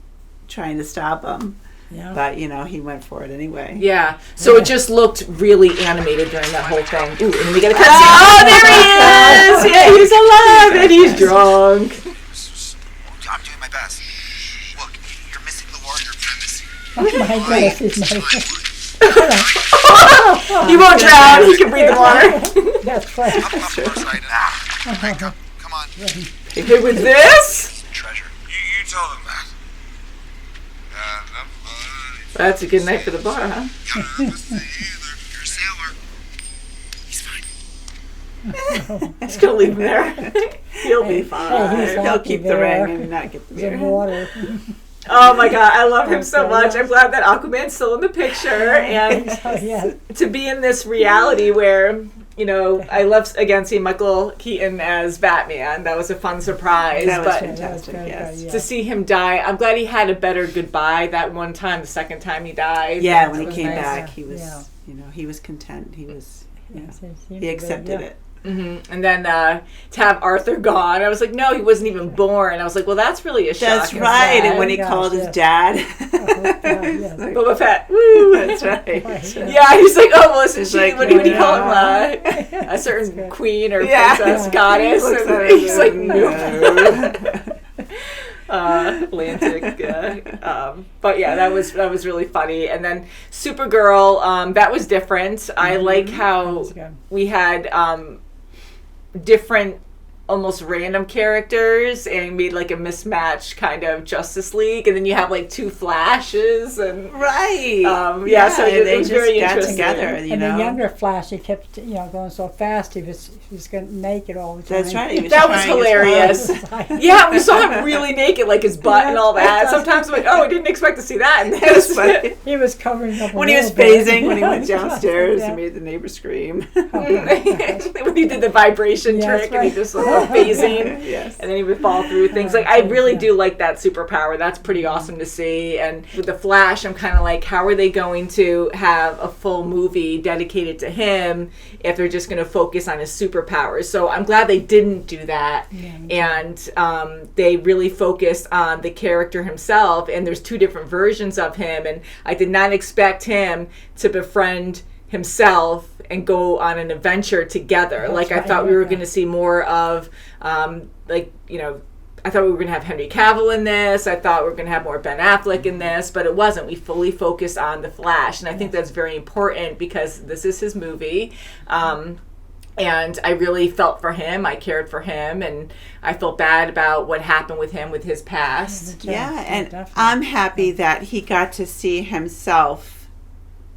trying to stop him. Yeah. But, you know, he went for it anyway. Yeah. So it just looked really animated during that whole thing. Ooh, and we got a cutscene. Oh, there he is! Yeah, he's alive, and he's drunk. I'm doing my best. Look, you're missing the larger premise. Oh my goodness, he won't drown. He can breathe the water. That's right. Come on. Hey, with this? Treasure. You told him that. That's a good night for the bar, huh? You're a sailor. He's fine. He's gonna leave him there. He'll be fine. He'll keep the ring and not get the beer. Water. Oh my god, I love him so much. I'm glad that Aquaman's still in the picture, and to be in this reality where, you know, I love again seeing Michael Keaton as Batman. That was a fun surprise. That was but fantastic. Yes. To see him die, I'm glad he had a better goodbye that one time. The second time he died. Yeah, when he came nice. back, he was, you know, he was content. He was, he accepted it. Mm-hmm. And then to have Arthur gone, I was like, no, he wasn't even born. I was like, well, that's really a shock. That's right. And when he called his dad, Boba Fett. Woo, that's right. Yeah, he's like, oh, well, isn't she? Like, What do you call him? A certain queen or princess, goddess. And he's like, nope. Atlantic. But yeah, that was really funny. And then Supergirl, that was different. I like how we had different, almost random characters, and made like a mismatched kind of Justice League, and then you have like two Flashes, and Right. So they it was just very got interesting. together. You And know, the younger Flash, he kept, going so fast. He was getting naked all the time. that's right. He was That was trying his hilarious. best. Yeah, we saw him really naked, like his butt and all that. That's Sometimes I'm like, oh, I didn't expect to see that. And It was funny. He was covering up When he was phasing, when he went downstairs and made the neighbor scream. when he did the vibration Yeah, trick, that's and he right. just was phasing, Yes. and then he would fall through things. Like, I really do like that superpower. That's pretty awesome to see. And with the Flash, I'm kind of like, how are they going to have a full movie dedicated to him if they're just going to focus on his superpowers? So I'm glad they didn't do that, and they really focused on the character himself. And there's two different versions of him, and I did not expect him to befriend himself and go on an adventure together. That's I right, thought we were yeah. going to see more of, I thought we were going to have Henry Cavill in this. I thought we were going to have more Ben Affleck in this, but it wasn't. We fully focused on the Flash, and I think that's very important because this is his movie. And I really felt for him. I cared for him, and I felt bad about what happened with him with his past. Yeah, and definitely. I'm happy that he got to see himself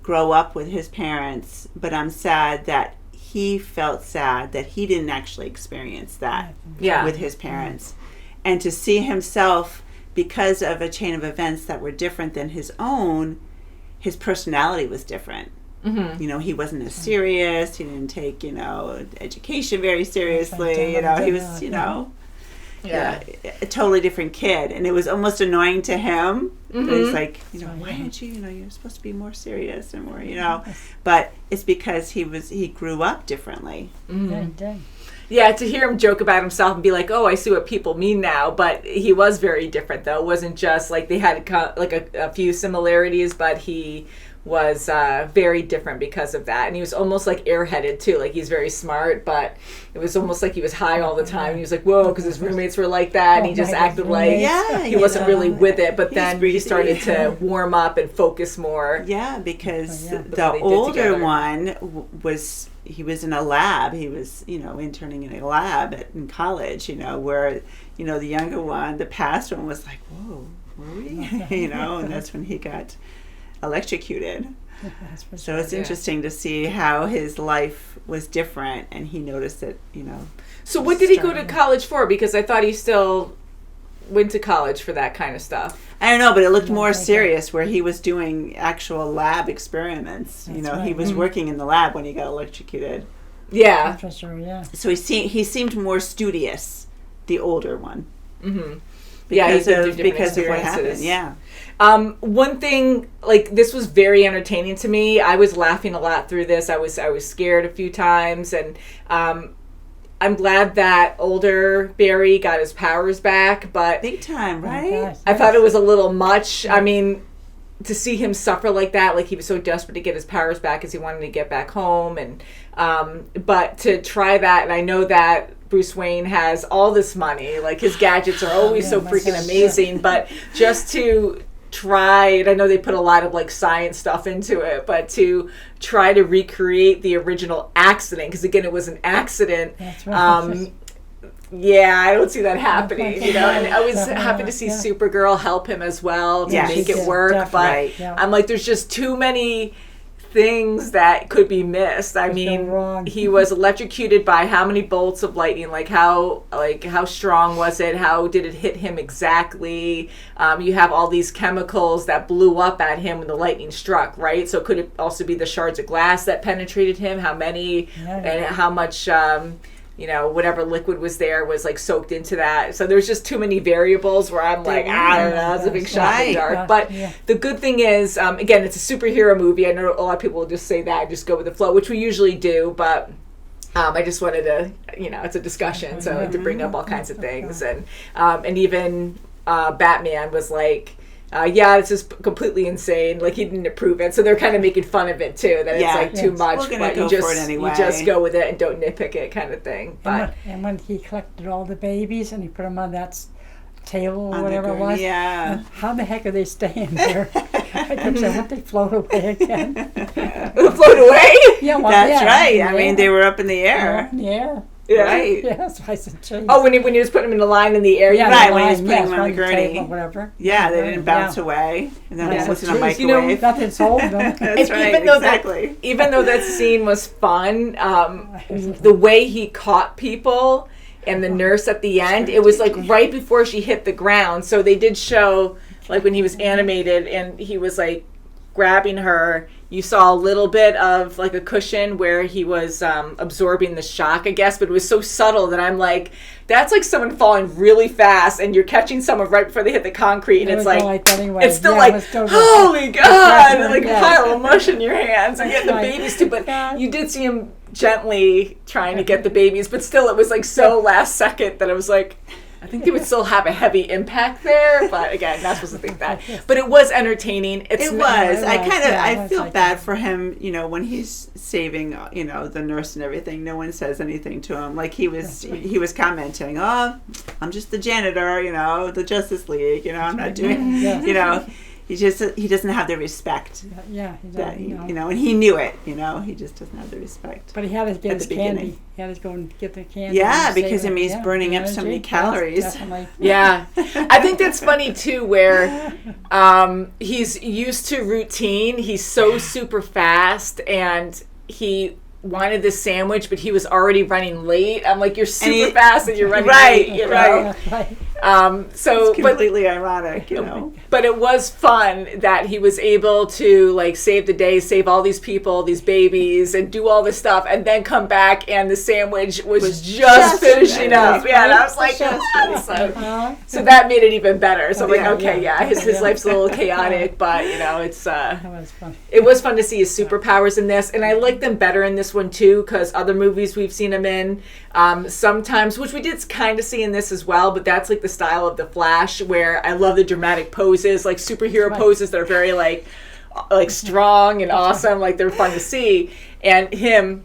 grow up with his parents, but I'm sad that he felt sad that he didn't actually experience that Yeah. with his parents. And to see himself, because of a chain of events that were different than his own, his personality was different. Mm-hmm. He wasn't as serious. He didn't take, education very seriously. He was, Yeah. a totally different kid. And it was almost annoying to him. Mm-hmm. It's like, why didn't you, you're supposed to be more serious and more, but it's because he grew up differently. Yeah, to hear him joke about himself and be like, oh, I see what people mean now. But he was very different, though. It wasn't just like they had a few similarities, but he was very different because of that. And he was almost like airheaded, too. Like, he's very smart, but it was almost like he was high all the time. He was like, whoa, because his roommates were like that. And he just acted like he wasn't really with it. But then he started to warm up and focus more. Yeah, because what the they did older together. one was... He was in a lab. He was, interning in a lab in college, where, the younger one, the past one was like, whoa, were we? And that's when he got electrocuted. So it's interesting to see how his life was different, and he noticed that, So what did he go to college for? Because I thought he still went to college for that kind of stuff. I don't know, but it looked more serious where he was doing actual lab experiments. He was working in the lab when he got electrocuted. Yeah. So he seemed more studious, the older one. Mm-hmm. Because of what happened. Yeah. One thing, this was very entertaining to me. I was laughing a lot through this. I was scared a few times, and I'm glad that older Barry got his powers back, but big time, right? I thought it was a little much. I mean, to see him suffer like that, like he was so desperate to get his powers back because he wanted to get back home, and but to try that, and I know that Bruce Wayne has all this money, like his gadgets are always so freaking amazing, but just to try, and I know they put a lot of science stuff into it, but to try to recreate the original accident, because again, it was an accident. That's right. Yeah, I don't see that happening, and I was happy to see Supergirl help him as well to make it work, but I'm like, there's just too many things that could be missed. I mean, he was electrocuted by how many bolts of lightning? How strong was it? How did it hit him exactly? You have all these chemicals that blew up at him when the lightning struck, right? So could it also be the shards of glass that penetrated him? How many and how much whatever liquid was there was soaked into that. So there's just too many variables where I'm I don't know, it's a big shot in the dark. But the good thing is, again, it's a superhero movie. I know a lot of people will just say that, just go with the flow, which we usually do, but I just wanted to, it's a discussion, so I like to bring up all kinds of things. And even Batman was like, this is completely insane. He didn't approve it, so they're kind of making fun of it too. That it's too much, we're gonna but go for it anyway. you just go with it and don't nitpick it, kind of thing. But and when he collected all the babies and he put them on that table or On the whatever it gurney, was. yeah. How the heck are they staying there? I kept saying, "Would they float away again?" Float away? Yeah, well, That's yeah, right. in I the mean, air. they were up in the Yeah, air. in the air. Yeah. Right. Yeah, so I said, "Geez." Oh, when he was putting them in the line in the air. yeah, Right, the when he was line, putting yes, them on the table gurney. or whatever. Yeah, they didn't bounce Yeah. away. And then I it said, wasn't a "Geez, microwave. nothing's holding them." That's right, even though exactly. even though that scene was fun, the way he caught people and the nurse at the end, it was like right before she hit the ground. So they did show, like when he was animated and he was like grabbing her, you saw a little bit of like a cushion where he was absorbing the shock, I guess, but it was so subtle that I'm like, that's like someone falling really fast and you're catching someone right before they hit the concrete, and It it's was like, that anyway. it's still Yeah, like, it was still holy good. God, and like a Yeah. pile of mush in your hands, and getting the Right. babies too, but God. you did see him gently trying to get the babies, but still it was like so last second that I was like, I think they would still have a heavy impact there, but again, not supposed to think that. But it was entertaining. It was. it I was, kind of. yeah, it I was feel like bad that. for him. You know, when he's saving, you know, the nurse and everything. No one says anything to him. Like he was. He was commenting, "Oh, I'm just the janitor. You know, the Justice League. You know, I'm not doing. Yeah. You know." He doesn't have the respect Yeah, that you know, and he knew it. You know, he just doesn't have the respect. But he had to get At his the candy. beginning. He had to go and get the candy. Yeah, and save because it. I mean, he's Yeah, burning up so many energy. calories. Yes, definitely. Yeah. I think that's funny too, where he's used to routine. He's so super fast, and he wanted this sandwich, but he was already running late. I'm like, you're super fast and you're running Right, late, you know? right. Right. So, It's completely ironic, you know. but it was fun that he was able to like save the day, save all these people, these babies, and do all this stuff, and then come back and the sandwich was just finishing ready. up. Yeah, and I was like, Just what? So that made it even better. So I'm like, Yeah, okay, yeah, his yeah. life's a little chaotic, but you know, it's That was fun. it was fun to see his superpowers in this, and I like them better in this one too, because other movies we've seen him in, sometimes, which we did kind of see in this as well, but that's like the style of the Flash, where I love the dramatic poses, like superhero Right. poses that are very like strong and awesome, like they're fun to see, and him.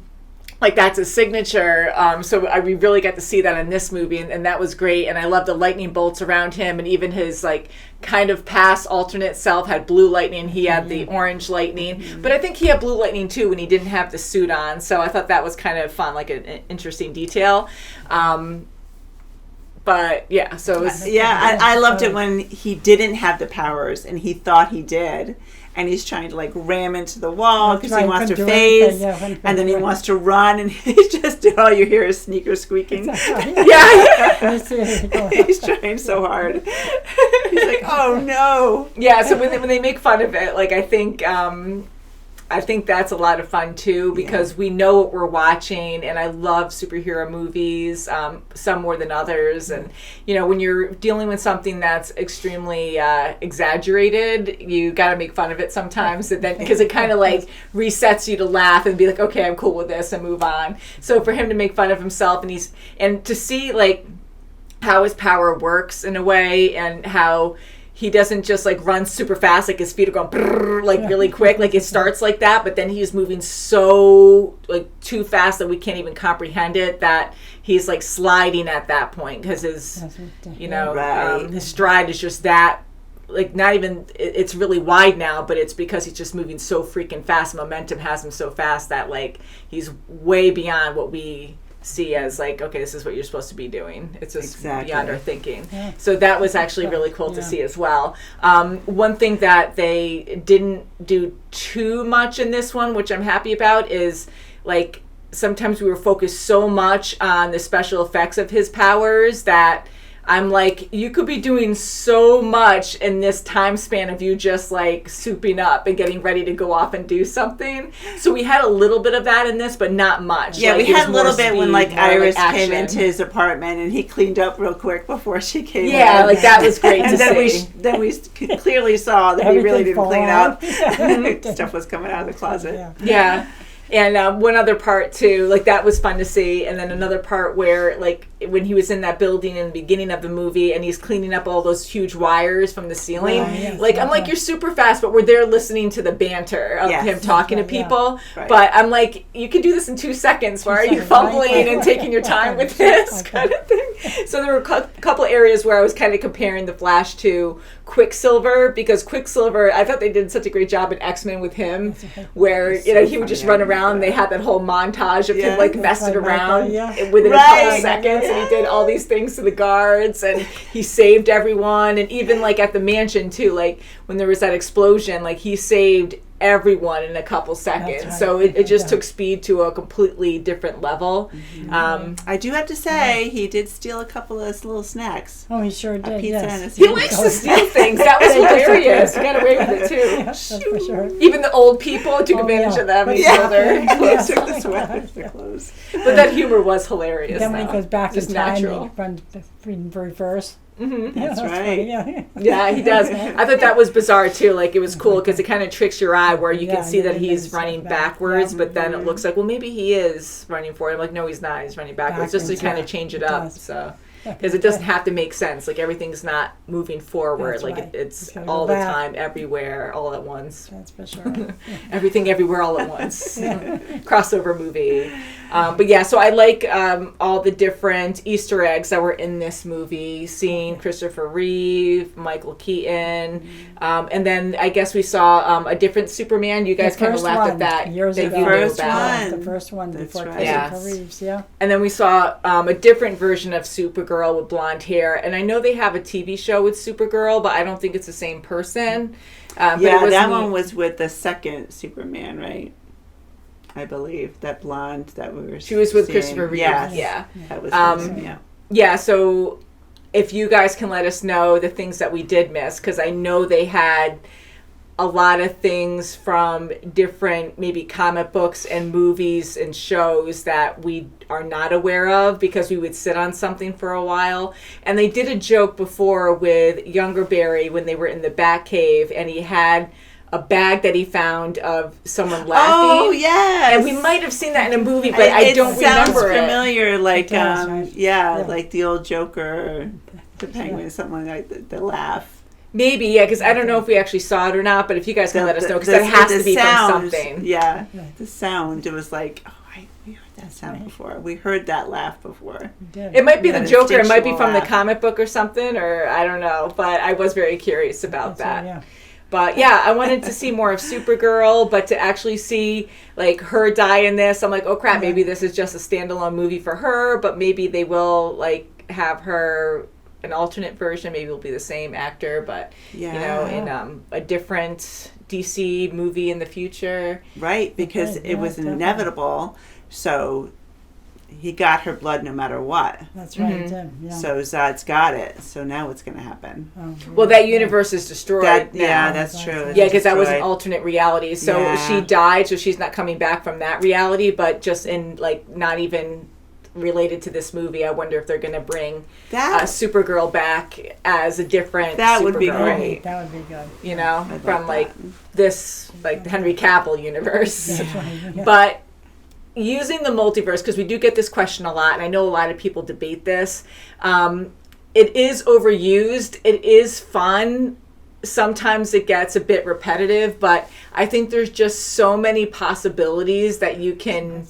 Like that's his signature, so we really got to see that in this movie, and that was great. And I love the lightning bolts around him, and even his like kind of past alternate self had blue lightning. He had the orange lightning, but I think he had blue lightning too when he didn't have the suit on. So I thought that was kind of fun, like an interesting detail. But yeah, so it was, Yeah, I loved it when he didn't have the powers and he thought he did. And he's trying to like ram into the wall That's because right, he wants to couldn't do phase, anything, yeah, couldn't and then he do wants to run, and he's just all you hear is sneakers squeaking. yeah. He's trying so hard. He's like, "Oh no!" Yeah, so when they make fun of it, like I think that's a lot of fun too, because we know what we're watching, and I love superhero movies, some more than others, and you know, when you're dealing with something that's extremely exaggerated, you got to make fun of it sometimes, and then because it kind of like resets you to laugh and be like, okay, I'm cool with this, and move on. So for him to make fun of himself, and to see like how his power works in a way, and how he doesn't just like run super fast, like his feet are going brrr, like really quick, like it starts like that, but then he's moving so like too fast that we can't even comprehend it, that he's like sliding at that point because his you know Right. his stride is just that, like not even it's really wide now, but it's because he's just moving so freaking fast. Momentum has him so fast that like he's way beyond what we see as like, okay, this is what you're supposed to be doing. It's just Exactly. beyond our thinking. Yeah. So that was actually really cool to Yeah. see as well. One thing that they didn't do too much in this one, which I'm happy about, is like sometimes we were focused so much on the special effects of his powers that I'm like, you could be doing so much in this time span of you just like souping up and getting ready to go off and do something. So we had a little bit of that in this, but not much. Yeah, Like, we it was had a little more bit when speed, like more, Iris came action. into his apartment and he cleaned up real quick before she came in. Yeah, like that was great to And then see. we clearly saw that he really Everything didn't clean fall up. out. Stuff was coming out of the closet. Yeah. Yeah. And one other part too, like that was fun to see. And then another part where, like, when he was in that building in the beginning of the movie, and he's cleaning up all those huge wires from the ceiling. Like, I'm like, you're super fast, but we're there listening to the banter of him talking to people. Right. But I'm like, you can do this in 2 seconds. Why are you fumbling and taking your time with this kind of thing? So there were a couple areas where I was kind of comparing the Flash to Quicksilver, because Quicksilver, I thought they did such a great job in X-Men with him, where he would just run around. They had that whole montage of him like messing around within a couple seconds, and he did all these things to the guards, and he saved everyone. And even like at the mansion too, like when there was that explosion, like he saved everyone in a couple seconds. Right. So it just took speed to a completely different level. I do have to say, he did steal a couple of little snacks. Oh, he sure did. A pizza and a He sandwich. likes to steal things. That was hilarious. He got away with it too. That's for sure. Even the old people took advantage of them and stole their clothes. Took the sweaters, the clothes. But that humor was hilarious. Then when he goes back in Just time, natural. he runs in reverse. That's right. Funny, yeah. Yeah, he does. I thought that was bizarre too. Like, it was cool because it kind of tricks your eye where you can see that he's running backwards, but then it looks like, well, maybe he is running forward. I'm like, no, he's not. He's running backwards, just to kind of change it up. So. Because it doesn't have to make sense. Like, everything's not moving forward. That's like right. it's gotta go all the back. time, everywhere, all at once. That's for sure. Everything, everywhere, all at once. Crossover movie. But yeah, so I like all the different Easter eggs that were in this movie. Seeing Christopher Reeve, Michael Keaton, and then I guess we saw a different Superman. You guys kind of laughed at that. Years that ago. you knew First about. one. The first one before right. Christopher Yes. Reeves, yeah. And then we saw a different version of Supergirl with blonde hair. And I know they have a TV show with Supergirl, but I don't think it's the same person. But it was that neat. one was with the second Superman, right? I believe that blonde that we were. She was with seeing. Christopher Reeve. Yes. Yeah. That was yeah. Yeah, so if you guys can let us know the things that we did miss, because I know they had a lot of things from different maybe comic books and movies and shows that we are not aware of because we would sit on something for a while. And they did a joke before with Younger Barry when they were in the Batcave, and he had a bag that he found of someone laughing. Oh, yes. And we might have seen that in a movie, but I don't sounds remember it. familiar, like It does, right? yeah, Yeah. like the old Joker, the Penguin, something like the laugh. Maybe, yeah, because I don't know if we actually saw it or not, but if you guys can let us know, because The- that has the to be sound, from something. Yeah, the sound. It was like, we heard that sound before. We heard that laugh before. It might be the An Joker, it might be instinctual from the laugh. comic book or something, or I don't know, but I was very curious about That's that. right, yeah. But yeah, I wanted to see more of Supergirl, but to actually see like her die in this, I'm like, oh crap, maybe this is just a standalone movie for her, but maybe they will like have her an alternate version. Maybe it'll be the same actor, but you know, in a different DC movie in the future. Right, because Okay, it was definitely. inevitable. So he got her blood no matter what. That's right, Tim. Yeah. So Zod's got it. So now what's going to happen? Well, that universe is destroyed now. Yeah, that's true. Yeah, because that was an Destroyed. alternate reality. So Yeah. she died, so she's not coming back from that reality, but just in, like, not even related to this movie. I wonder if they're going to bring That- Supergirl back as a different That would be Supergirl, great. That would be good. you know, I'd from, like like, this, like, the Henry Cavill universe. That's right, yeah. But using the multiverse, because we do get this question a lot, and I know a lot of people debate this, it is overused. It is fun. Sometimes it gets a bit repetitive, but I think there's just so many possibilities that you can,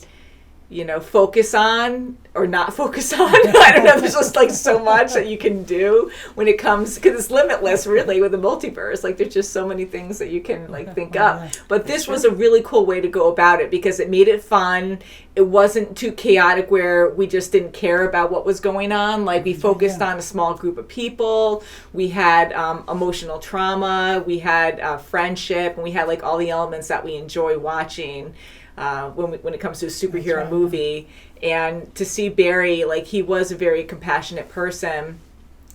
you know, focus on or not focus on. I don't know. There's just like so much that you can do when it comes, because it's limitless really with the multiverse. Like there's just so many things that you can like think up. But this was a really cool way to go about it because it made it fun. It wasn't too chaotic where we just didn't care about what was going on. Like we focused on a small group of people. We had emotional trauma. We had friendship, and we had like all the elements that we enjoy watching when it comes to a superhero movie. And to see Barry, like he was a very compassionate person,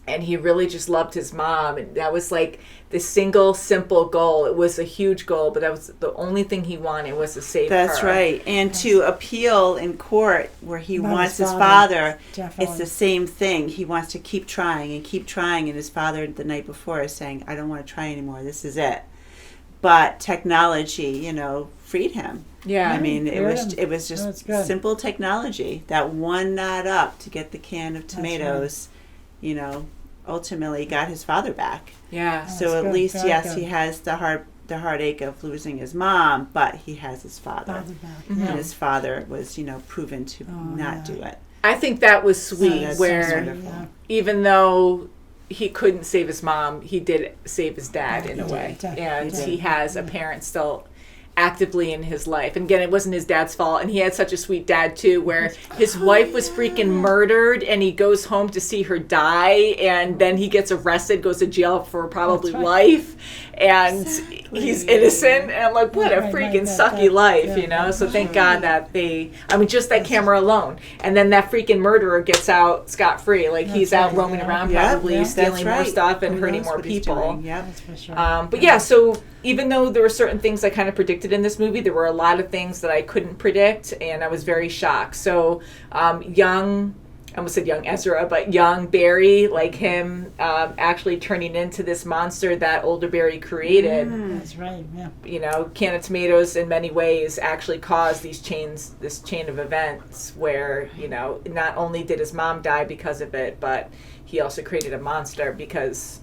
and he really just loved his mom, and that was like the single simple goal. It was a huge goal, but that was the only thing he wanted was to save her. That's right. And to appeal in court where he About wants his his father. father, Definitely. it's the same thing. He wants to keep trying and keep trying. And his father the night before is saying, I don't want to try anymore. This is it. but technology, freed him. Yeah. I mean, it was That's just good. simple technology. That one knot up to get the can of tomatoes, ultimately got his father back. Yeah. So That's at good, least, very yes, good. he has the heartache of losing his mom, but he has his father. Father back. And Yeah. his father was, proven to not do it. I think that was sweet, that's where wonderful. Yeah. even though he couldn't save his mom, he did save his dad in a He way. did. And He did. he has a parent still actively in his life. And again, it wasn't his dad's fault. And he had such a sweet dad too, where his wife was freaking murdered and he goes home to see her die. And then he gets arrested, goes to jail for probably That's right. life. And he's innocent. And I'm like, what a Right, freaking right, sucky life, yeah. So thank God that just that camera alone. And then that freaking murderer gets out scot-free. Like he's That's out right, roaming yeah. around Yeah, probably yeah, stealing that's more right. stuff and Who hurting knows more what he's people. doing. Yep. That's for sure. But yeah, so even though there were certain things I kind of predicted in this movie, there were a lot of things that I couldn't predict, and I was very shocked. So I almost said young Ezra, but young Barry, like him, actually turning into this monster that older Barry created. That's right. Yeah. Can of tomatoes in many ways actually caused this chain of events where, not only did his mom die because of it, but he also created a monster because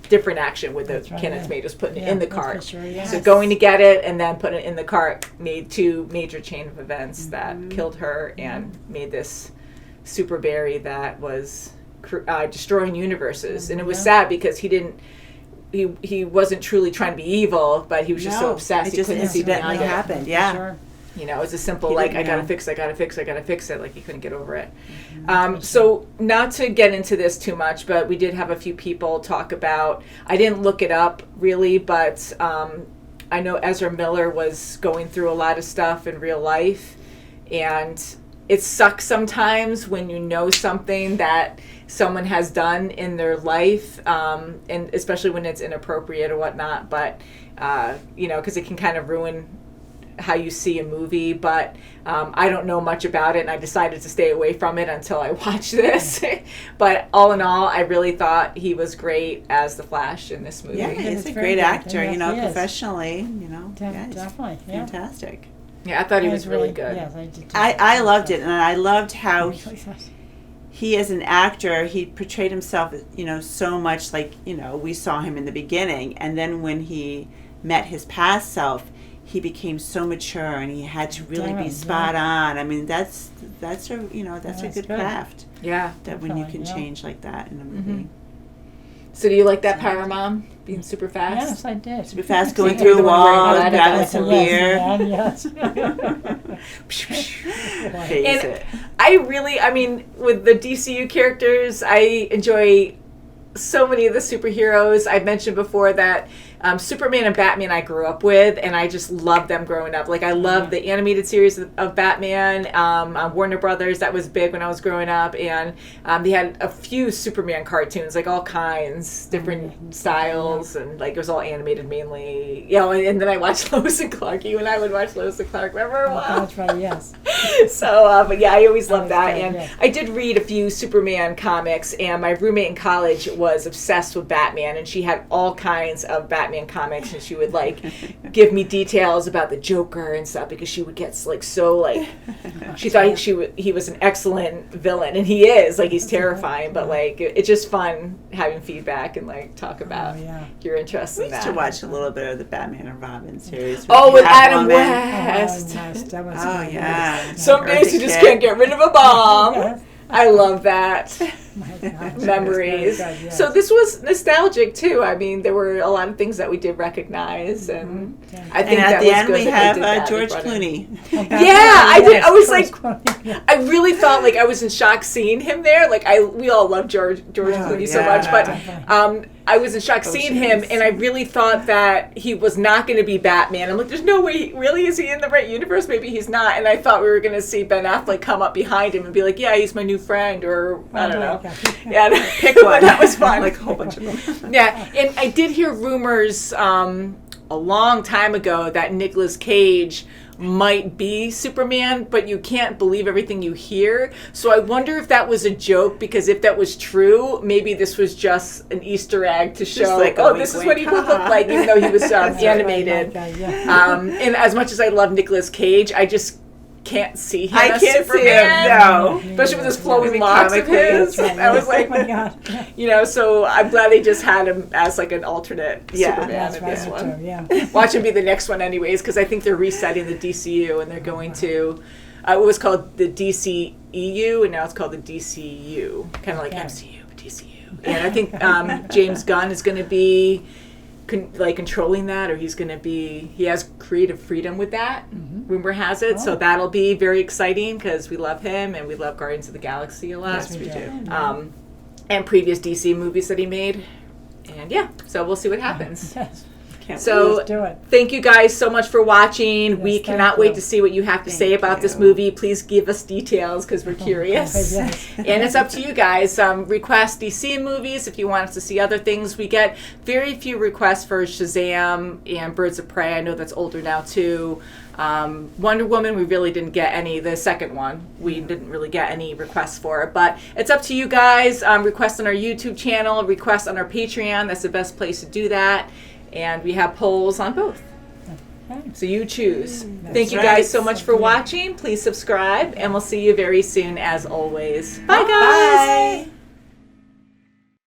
different action with the That's right, can of yeah. tomatoes putting it Yeah, in the that's cart. for sure, yes. So going to get it and then putting it in the cart made two major chain of events that killed her and made this super Barry that was destroying universes. And it was sad because he wasn't truly trying to be evil, but he was just so obsessed he couldn't see beyond it. happened. For Yeah. sure. It was a simple, He like, didn't I gotta know. fix it, like he couldn't get over it. So not to get into this too much, but we did have a few people talk about, I didn't look it up really, but I know Ezra Miller was going through a lot of stuff in real life, and it sucks sometimes when you know something that someone has done in their life, and especially when it's inappropriate or whatnot, but, because it can kind of ruin how you see a movie, but I don't know much about it, and I decided to stay away from it until I watched this. But all in all, I really thought he was great as the Flash in this movie. Yeah, Yeah, he's it's a very great good. actor, Yes, he is. professionally, Definitely. he's Yeah. fantastic. Yeah, I thought he That was really good. Yes, I did too. I loved it, and I loved how Really was. he, as an actor, he portrayed himself, so much like, we saw him in the beginning, and then when he met his past self, he became so mature, and he had to really be Does, spot on. I mean, that's a That's good good. craft. Yeah. That when you Definitely, can yeah. change like that in a movie. So do you like that Power Mom being super fast? Yes, I did. Super fast going So through you're a the one wearing wall, that, grabbing that's some Yes, beer. yes. Face And it. I mean, with the DCU characters, I enjoy so many of the superheroes. I mentioned before that Superman and Batman I grew up with, and I just loved them growing up. Like, I loved the animated series of Batman on Warner Brothers. That was big when I was growing up, and they had a few Superman cartoons, like all kinds, different styles, and like it was all animated mainly. And then I watched Lois and Clark. You and I would watch Lois and Clark. Remember? Wow. That's right, yes. So, but yeah, I always loved that. good, And yeah. I did read a few Superman comics, and my roommate in college was obsessed with Batman, and she had all kinds of Batman comics, and she would like give me details about the Joker and stuff, because she would get like so like she thought he was an excellent villain, and he is, like, he's terrifying, but like it's just fun having feedback and like talk about yeah. your interest We in used that. to watch a little bit of the Batman and Robin series. Oh, with Adam Catwoman. West. That was Oh, good. yeah. Some days you Eartha just Kitt. can't get rid of a bomb. Yes. I love that. My gosh, Memories. that's very good, yes. So this was nostalgic too. I mean, there were a lot of things that we did recognize, and I think And at that the was end, good we that they have did that. They George brought in- Clooney. Yeah, I did. I was George like, Clooney. I really thought, like, I was in shock seeing him there. Like, we all love George Clooney so much, but I was in shock seeing him, and I really thought that he was not going to be Batman. I'm like, there's no way. Really, is he in the right universe? Maybe he's not. And I thought we were going to see Ben Affleck come up behind him and be like, yeah, he's my new friend, or I don't know. Yeah, Pick one. That was fun. Like a whole bunch of them. Yeah, and I did hear rumors a long time ago that Nicolas Cage might be Superman, but you can't believe everything you hear. So I wonder if that was a joke, because if that was true, maybe this was just an Easter egg to show, like a oh, wink, this is wink. what he would look like, even though he was animated. And as much as I love Nicolas Cage, I just can't see him as can't see Superman. him, no. Especially with his flowing the locks of comic his. Right, I was like, oh my God. you know, so I'm glad they just had him as like an alternate Superman That's in right, this me one. too, yeah. Watch him be the next one anyways, because I think they're resetting the DCU and they're going to, it was called the DCEU and now it's called the DCU, kind of like MCU, but DCU. And I think James Gunn is going to be controlling that, or he has creative freedom with that, rumor has it. So that'll be very exciting because we love him and we love Guardians of the Galaxy a lot. Yes, we do. And previous DC movies that he made. And so we'll see what happens. Yes. So Let's do it. thank you guys so much for watching. We thank cannot you. wait to see what you have to say about this movie. Please give us details because we're curious. Yes. And it's up to you guys. Request DC movies if you want us to see other things. We get very few requests for Shazam and Birds of Prey. I know that's older now too. Wonder Woman, we really didn't get any. The second one, we didn't really get any requests for it. But it's up to you guys. Request on our YouTube channel, request on our Patreon. That's the best place to do that. And we have polls on both. So you choose. Thank you guys so much for watching. Please subscribe, and we'll see you very soon as always. Bye, guys. Bye.